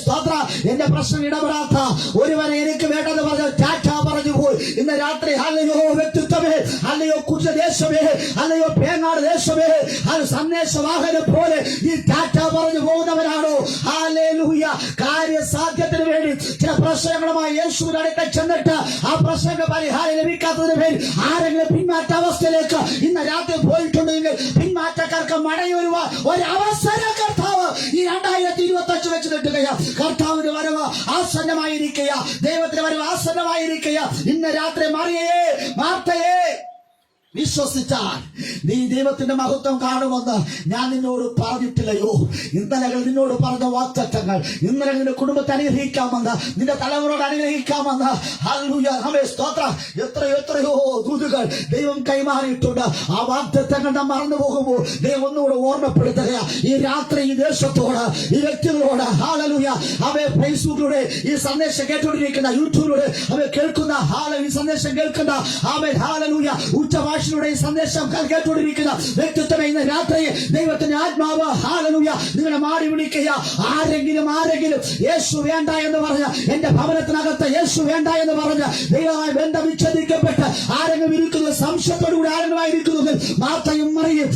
Speaker 1: സ്തോത്രം, എന്റെ പ്രശ്നം ഇടപെടാത്ത ഒരുവനെ എനിക്ക് വേണ്ടെന്ന് പറഞ്ഞു ടാറ്റ പറഞ്ഞു പോയി. ഇന്ന് രാത്രി ഹല്ലേലൂയ വ്യക്തിത്വമേ, ഹല്ലേലൂയ കുറ്റദേശമേ, ഹല്ലേലൂയ പേങ്ങാട് ദേശമേ, അത് സന്ദേശവാഹനം പോലെ ഈ ടാറ്റ പറഞ്ഞു പോകുന്നവരാണോ? ഹല്ലേലൂയ, കാര്യസാധ്യത്തിന് വേണ്ടി ചില പ്രശ്നങ്ങളുമായി യേശുവിന്റെ അടുത്ത് ചെന്നിട്ട് ആ പ്രശ്നങ്ങൾ പരിഹാരം ലഭിക്കാത്തതിന് പേരിൽ ആരെങ്കിലും പിന്മാറ്റ അവസ്ഥയിലേക്ക് ഇന്ന് രാത്രി പോയിട്ടുണ്ടെങ്കിൽ പിന്മാറ്റക്കാർക്ക് മടങ്ങിവരുക ഒരു അവസരം കർത്താവ് ഈ 2025 വെച്ച് നിട്ടുകയാ. കർത്താവിന്റെ വരവ് ആസന്നമായിരിക്കുക, ദൈവത്തിന്റെ വരവ് ആസന്നമായിരിക്കുക. ഇന്ന് രാത്രി മറിയേ, മാർത്തയെ വിശ്വസിച്ചാൽ നീ ദൈവത്തിന്റെ മഹത്വം കാണുമെന്ന് ഞാൻ നിന്നോട് പറഞ്ഞിട്ടില്ലയോ? ഇന്നലകൾ നിന്നോട് പറഞ്ഞ വാഗ്ദത്തങ്ങൾ, ഇന്നലെ നിന്റെ കുടുംബത്തെ അനുഗ്രഹിക്കാമെന്ന്, നിന്റെ തലമുറയോട് അനുഗ്രഹിക്കാമെന്ന് ഹല്ലേലൂയ, സ്തോത്രം, എത്രയോ ദൂതുകൾ ദൈവം കൈമാറിയിട്ടുണ്ട്. ആ വാഗ്ദത്തങ്ങൾ നാം മറന്നു പോകുമ്പോൾ ദൈവം ഒന്നുകൂടെ ഓർമ്മപ്പെടുത്തുക. ഈ രാത്രി ഈ ദേശത്തോട്, ഈ വ്യക്തികളോട് ഹല്ലേലൂയ, അവയെ ഫേസ്ബുക്കിലൂടെ ഈ സന്ദേശം കേട്ടുകൊണ്ടിരിക്കുന്ന, യൂട്യൂബിലൂടെ അവയെ കേൾക്കുന്ന, ഈ സന്ദേശം കേൾക്കുന്ന, അവൻ ഹല്ലേലൂയ ഉച്ചഭാഷയിലൂടെ ഈ സന്ദേശം കേട്ടുകൊണ്ടിരിക്കുന്ന വ്യക്തിത്വം ഇന്ന് രാത്രി ദൈവത്തിന്റെ ആത്മാവ് ഹല്ലേലൂയ നിങ്ങളെ മാടി വിളിക്കുക. ആരെങ്കിലും യേശു വേണ്ട എന്ന് പറഞ്ഞ, എന്റെ ഭവനത്തിനകത്ത് യേശു വേണ്ട എന്ന് പറഞ്ഞ, ദൈവമായി ബന്ധം വിച്ഛേദിക്കപ്പെട്ട് ആരെങ്കിലും ഇരിക്കുന്നത്, സംശയത്തോടുകൂടി ആരെങ്കിലും ഇരിക്കുന്നത്, മാർത്തയും മറിയും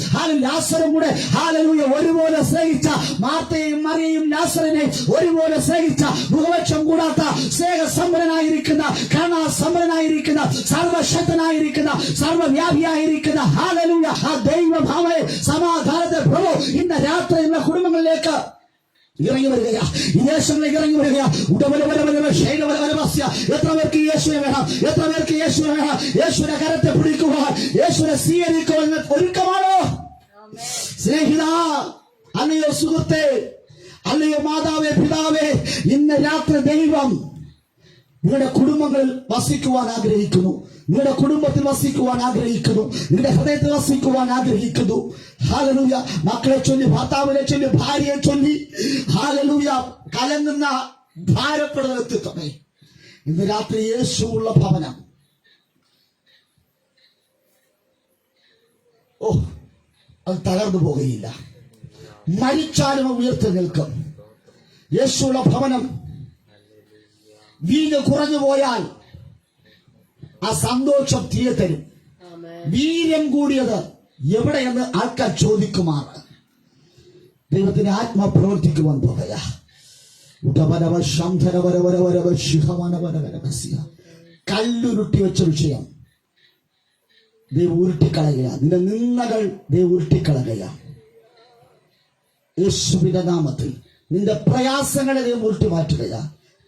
Speaker 1: ലാസറും കൂടെ ഹല്ലേലൂയ ഒരുപോലെ സ്നേഹിച്ച, മാർത്തയെയും മറിയയും ലാസറിനെ ഒരുപോലെ സ്നേഹിച്ച, മുഖപക്ഷം കൂടാത്ത, സ്നേഹസമ്പന്നനായിരിക്കുന്ന, കരുണാസമ്പന്നനായിരിക്കുന്ന, സർവശക്തനായിരിക്കുന്ന, സർവവ്യാപിയായിരിക്കുന്ന ഹല്ലേലൂയ ആ ദൈവഭാവേ, സമാധാനത്തെ പ്രഭു ഇന്ന് രാത്രി നമ്മുടെ കുടുംബങ്ങളിലേക്ക് ഇറങ്ങി വരികയാ, ഈ ദേശങ്ങളിലേക്ക് ഇറങ്ങി വരികയാ. എത്ര പേർക്ക് യേശുവിനെ വേണം? എത്ര പേർക്ക് യേശുവിനെ വേണം? യേശുവിനെ കരത്തെ പിടിക്കുവാൻ, യേശുവിനെ സ്വീകരിക്കുവാൻ ഒരുക്കമാണോ? സ്നേഹിത, അല്ലയോ സുഹൃത്തെ, അല്ലയോ മാതാവേ, പിതാവേ, ഇന്ന് രാത്രി ദൈവം നിങ്ങളുടെ കുടുംബങ്ങളിൽ വസിക്കുവാൻ ആഗ്രഹിക്കുന്നു. നിങ്ങളുടെ കുടുംബത്തിൽ വസിക്കുവാൻ ആഗ്രഹിക്കുന്നു. നിങ്ങളുടെ ഹൃദയത്തിൽ വസിക്കുവാൻ ആഗ്രഹിക്കുന്നു. ഹല്ലേലൂയ. മക്കളെ ചൊല്ലി, ഭർത്താവിനെ ചൊല്ലി, ഭാര്യയെ ചൊല്ലി ഹല്ലേലൂയ കലങ്ങുന്ന ഭാരപ്പെടുന്ന വ്യക്തിത്വമേ, ഇന്ന് രാത്രി യേശുവുള്ള ഭവനം അത് തകർന്നു പോകുകയില്ല. മരിച്ചാലും ഉയർത്തി നിൽക്കും. യേശുവുള്ള ഭവനം വീഞ്ഞ് കുറഞ്ഞു പോയാൽ ആ സന്തോഷം തിരികെ തരും. വീര്യം കൂടിയത് എവിടെയെന്ന് ആൾക്കാർ ചോദിക്കുമാറ് ദൈവത്തിന്റെ ആത്മാ പ്രവർത്തിക്കുവാൻ പോകുക. കല്ലുരുട്ടി വെച്ച വിഷയം ദൈവം ഉരുട്ടിക്കളയുക. നിന്റെ നിന്ദകൾ ദൈവം ഉരുട്ടിക്കളയുക. യേശുവിന്റെ നാമത്തിൽ നിന്റെ പ്രയാസങ്ങളെ ദൈവം ഉരുട്ടി മാറ്റുക.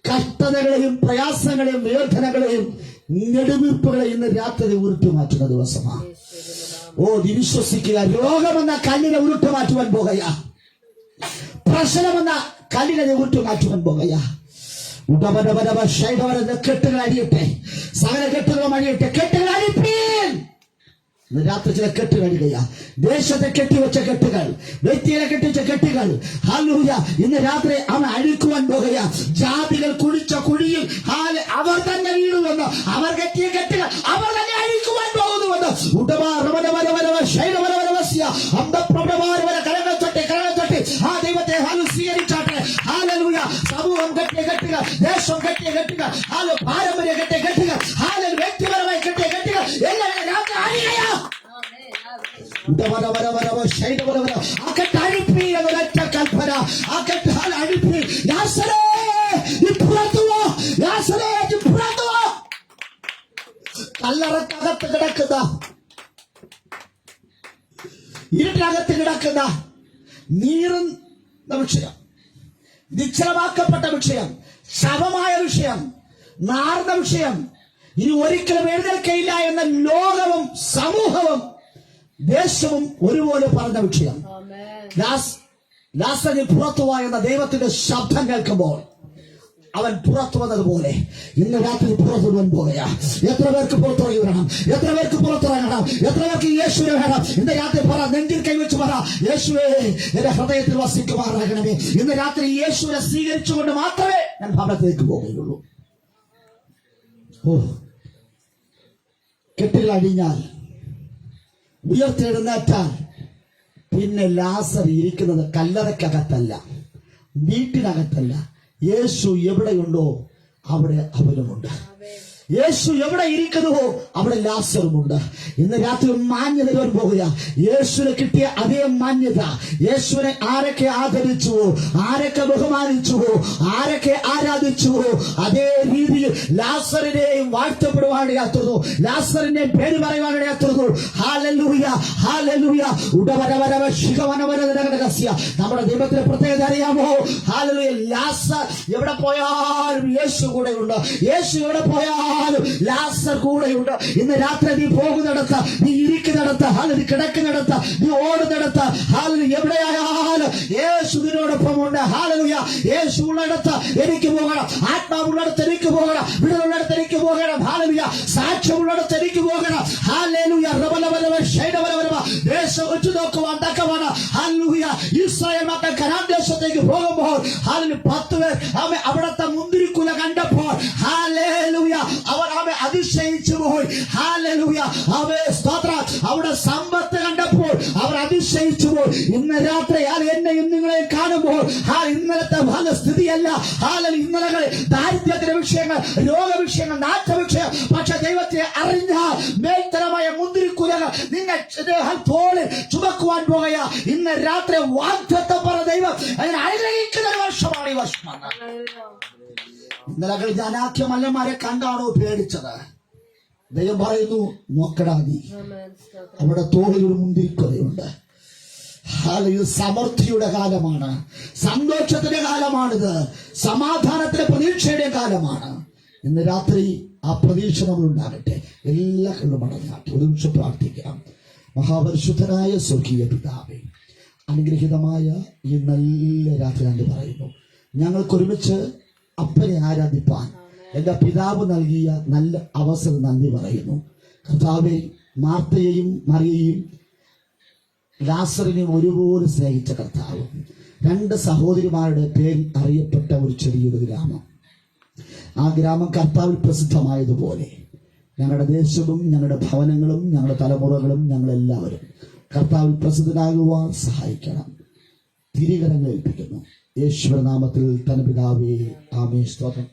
Speaker 1: കഷ്ടതകളെയും പ്രയാസങ്ങളെയും വേദനകളെയും നെടുവീർപ്പുകളെ ഇന്ന് രാത്രി ഉരുട്ടി മാറ്റുന്ന ദിവസമാണ്. നീ വിശ്വസിക്കുക. രോഗമെന്ന കല്ലിനെ ഉരുട്ടി മാറ്റുവാൻ പോകുക. പ്രശ്നമെന്ന കല്ലിനെ ഉരുട്ടി മാറ്റുവാൻ പോകുക. കെട്ടുകൾ അടിയട്ടെ, സകല കെട്ടുകളും അടിയട്ടെ. കെട്ടുകൾ അടിപ്പീൻ. രാത്രി ചില കെട്ടുകൾ അടിക്കുക. ദേശത്തെ കെട്ടിവെച്ച കെട്ടുകൾ, വ്യക്തികളെ കെട്ടിവെച്ച കെട്ടുകൾ ഹല്ലേലൂയ ഇന്ന് രാത്രി അവൻ അഴിക്കുവാൻ പോകുക. ജാതികൾ കുഴിച്ച കുഴിയിൽ അവർ തന്നെ വീഴുമെന്ന്, അവർ കെട്ടിയ കെട്ടുകൾ അവർ തന്നെ അഴിക്കുവാൻ പോകുന്നുവെന്ന് കരങ്ങൾ തട്ടി ആ ദൈവത്തെ സ്വീകരിച്ചാട്ടെ. ഹല്ലേലൂയ. സമൂഹം കെട്ടിയ കെട്ടുകൾ, ദേശം കെട്ടിയ കെട്ടുകൾ, പാരമ്പര്യ കെട്ടിയ കെട്ടുകൾ, വ്യക്തിപരമായി കെട്ടിയ കെട്ടുകൾ എല്ലാം രാത്രി അഴിയുകയാ. കൽപ്പന ആ കെട്ടാൽ അഴിപ്പി. കല്ലറക്കകത്ത് കിടക്കുന്ന, ഇരുട്ടിനകത്ത് കിടക്കുന്ന നീറുന്ന വിഷയം, നിശ്ചലമാക്കപ്പെട്ട വിഷയം, ശവമായ വിഷയം, നാർന്ന വിഷയം, ഇനി ഒരിക്കലും എഴുന്നേൽക്കയില്ല എന്ന ലോകവും സമൂഹവും ദേശവും ഒരുപോലെ പറഞ്ഞ വിഷയം. ലാസറിന് പുറത്തു വാ എന്ന ദൈവത്തിന്റെ ശബ്ദം കേൾക്കുമ്പോൾ അവൻ പുറത്തു വന്നതുപോലെ ഇന്ന് രാത്രി പുറത്തു വരാൻ പോവുകയാ. എത്ര പേർക്ക് പുറത്തിറങ്ങി വരണം? എത്ര പേർക്ക് പുറത്തിറങ്ങണം? എത്ര പേർക്ക് യേശുവിനെ വേണം? ഇന്ന് രാത്രി പറ, നെഞ്ചിൽ കൈവച്ച് പറ, യേശുവേ എന്റെ ഹൃദയത്തിൽ വസിക്കുമാറാകണമേ. ഇന്ന് രാത്രി യേശുവിനെ സ്വീകരിച്ചുകൊണ്ട് മാത്രമേ ഞാൻ ഭവനത്തിലേക്ക് പോവുകയുള്ളൂ. കെട്ടുകൾ അഴിഞ്ഞാൽ, ഉയർത്തെഴുന്നേറ്റാൽ പിന്നെ ലാസർ ഇരിക്കുന്നത് കല്ലറയ്ക്കകത്തല്ല, വീട്ടിനകത്തല്ല. യേശു എവിടെയുണ്ടോ അവിടെ അവനുമുണ്ട്. യേശു എവിടെ ഇരിക്കുന്നുവോ അവിടെ ലാസറുമുണ്ട്. ഇന്ന് രാത്രി മാന്യത വരാൻ പോകുക. യേശുവിനെ കിട്ടിയ അതേ മാന്യത, യേശുവിനെ ആരൊക്കെ ആദരിച്ചുവോ, ആരൊക്കെ ബഹുമാനിച്ചുവോ, ആരൊക്കെ ആരാധിച്ചുവോ, അതേ രീതിയിൽ ലാസറിനെയും വാഴ്ത്തപ്പെടുവാനിടയാത്തുന്നു, ലാസറിന്റെയും പേര് പറയുവാനിടയാത്തുന്നു. Hallelujah, hallelujah. ഉടവരവരവ ശിഖവനവരകസ്യ. നമ്മുടെ ദൈവത്തിന്റെ പ്രത്യേകത അറിയാമോ? ഹല്ലേലൂയ. ലാസർ എവിടെ പോയാലും യേശു കൂടെയുണ്ട്. യേശു എവിടെ പോയാലും ലാസർ കൂടെയുണ്ട്. ഇന്ന് രാത്രി നീ പോകുന്നിടത്ത്, നീ ഇരിക്കുന്നിടത്ത്, നീ കിടക്കുന്നിടത്ത്, നീ ഓടുന്നിടത്ത്, എവിടെയായാലും യേശു നിന്നോടൊപ്പമുണ്ട്. ഹല്ലേലൂയ. യേശു ഉള്ളിടത്ത് എനിക്ക് പോകണം, ആത്മാവുള്ളിടത്ത് എനിക്ക് പോകണം, വിടുതലുള്ളിടത്ത് എനിക്ക് പോകണം. ഹല്ലേലൂയ. സാക്ഷ്യമുള്ളിടത്ത് എനിക്ക് പോകണം. ഹല്ലേലൂയ. ദേശം ഉറ്റുനോക്കുവാൻ തക്കമാണ്. ഹല്ലേലൂയ. ഇസ്രായേൽ മക്കൾ കനാൻ ദേശത്തേക്ക് പോകുമ്പോൾ 10 പേർ അവിടുത്തെ മുന്തിരിക്കുല കണ്ടപ്പോൾ ഹല്ലേലൂയ അവർ അതിശയിച്ചു പോയി. ഹല്ലേലൂയ. സ്തോത്രം. അവിടെ സമ്പത്ത് കണ്ടപ്പോൾ അവർ അതിശയിച്ചു പോയി. ഇന്ന് രാത്രി എന്നെയും നിങ്ങളെ കാണുമ്പോൾ ഇന്നലത്തെ സ്ഥിതിയല്ല. ഇന്നലെ ദാരിദ്ര്യത്തിന്റെ വിഷയങ്ങൾ, രോഗവിഷയങ്ങൾ, നാശവിഷയം, പക്ഷെ ദൈവത്തെ അറിഞ്ഞാൽ മേൽത്തരമായ മുന്തിരിക്കുലകൾ നിങ്ങൾ തോളിൽ ചുമക്കുവാൻ പോകുക. ഇന്ന് രാത്രി വാഗ്ദത്തം പറ ദൈവം അതിനെ അനുഗ്രഹിക്കുന്ന ഒരു വർഷമാണ് ഈ വർഷം. ഇന്നലെ ജനാഖ്യമല്ലന്മാരെ കണ്ടാണോ പേടിച്ചത്? ദൈവം പറയുന്നു, നോക്കടാ നീ, അവിടെ തോളിൽ ഒരു മുന്തിരിക്കൊലയുണ്ട്. സമൃദ്ധിയുടെ കാലമാണ്, സന്തോഷത്തിന്റെ കാലമാണിത്, സമാധാനത്തിന്റെ പ്രതീക്ഷയുടെ കാലമാണ്. ഇന്ന് രാത്രി ആ പ്രതീക്ഷ നമ്മൾ ഉണ്ടാകട്ടെ. എല്ലാ കണ്ണും അടഞ്ഞാട്ടെ. ഒരു നിമിഷം പ്രാർത്ഥിക്കാം. മഹാപരിശുദ്ധനായ സ്വർഗീയ പിതാവേ, അനുഗ്രഹീതമായ ഈ നല്ല രാത്രി ഞാൻ പറയുന്നു, ഞങ്ങൾക്കൊരുമിച്ച് അപ്പനെ ആരാധിപ്പാൻ എന്റെ പിതാവ് നൽകിയ നല്ല അവസരം നന്ദി പറയുന്നു. കർത്താവേ, മാർത്തയെയും മറിയയും ലാസറിനെയും ഒരുപോലെ സ്നേഹിച്ച കർത്താവ്, 2 സഹോദരിമാരുടെ പേരിൽ അറിയപ്പെട്ട ഒരു ചെറിയൊരു ഗ്രാമം, ആ ഗ്രാമം കർത്താവിൽ പ്രസിദ്ധമായതുപോലെ ഞങ്ങളുടെ ദേശവും ഞങ്ങളുടെ ഭവനങ്ങളും ഞങ്ങളുടെ തലമുറകളും ഞങ്ങളെല്ലാവരും കർത്താവിൽ പ്രസിദ്ധനാകുവാൻ സഹായിക്കണം. തിരികരങ്ങൾ ഏൽപ്പിക്കുന്നു യേശുവിന്റെ നാമത്തിൽ തന്നെ പിതാവേ, ആമേൻ. സ്തോത്രം.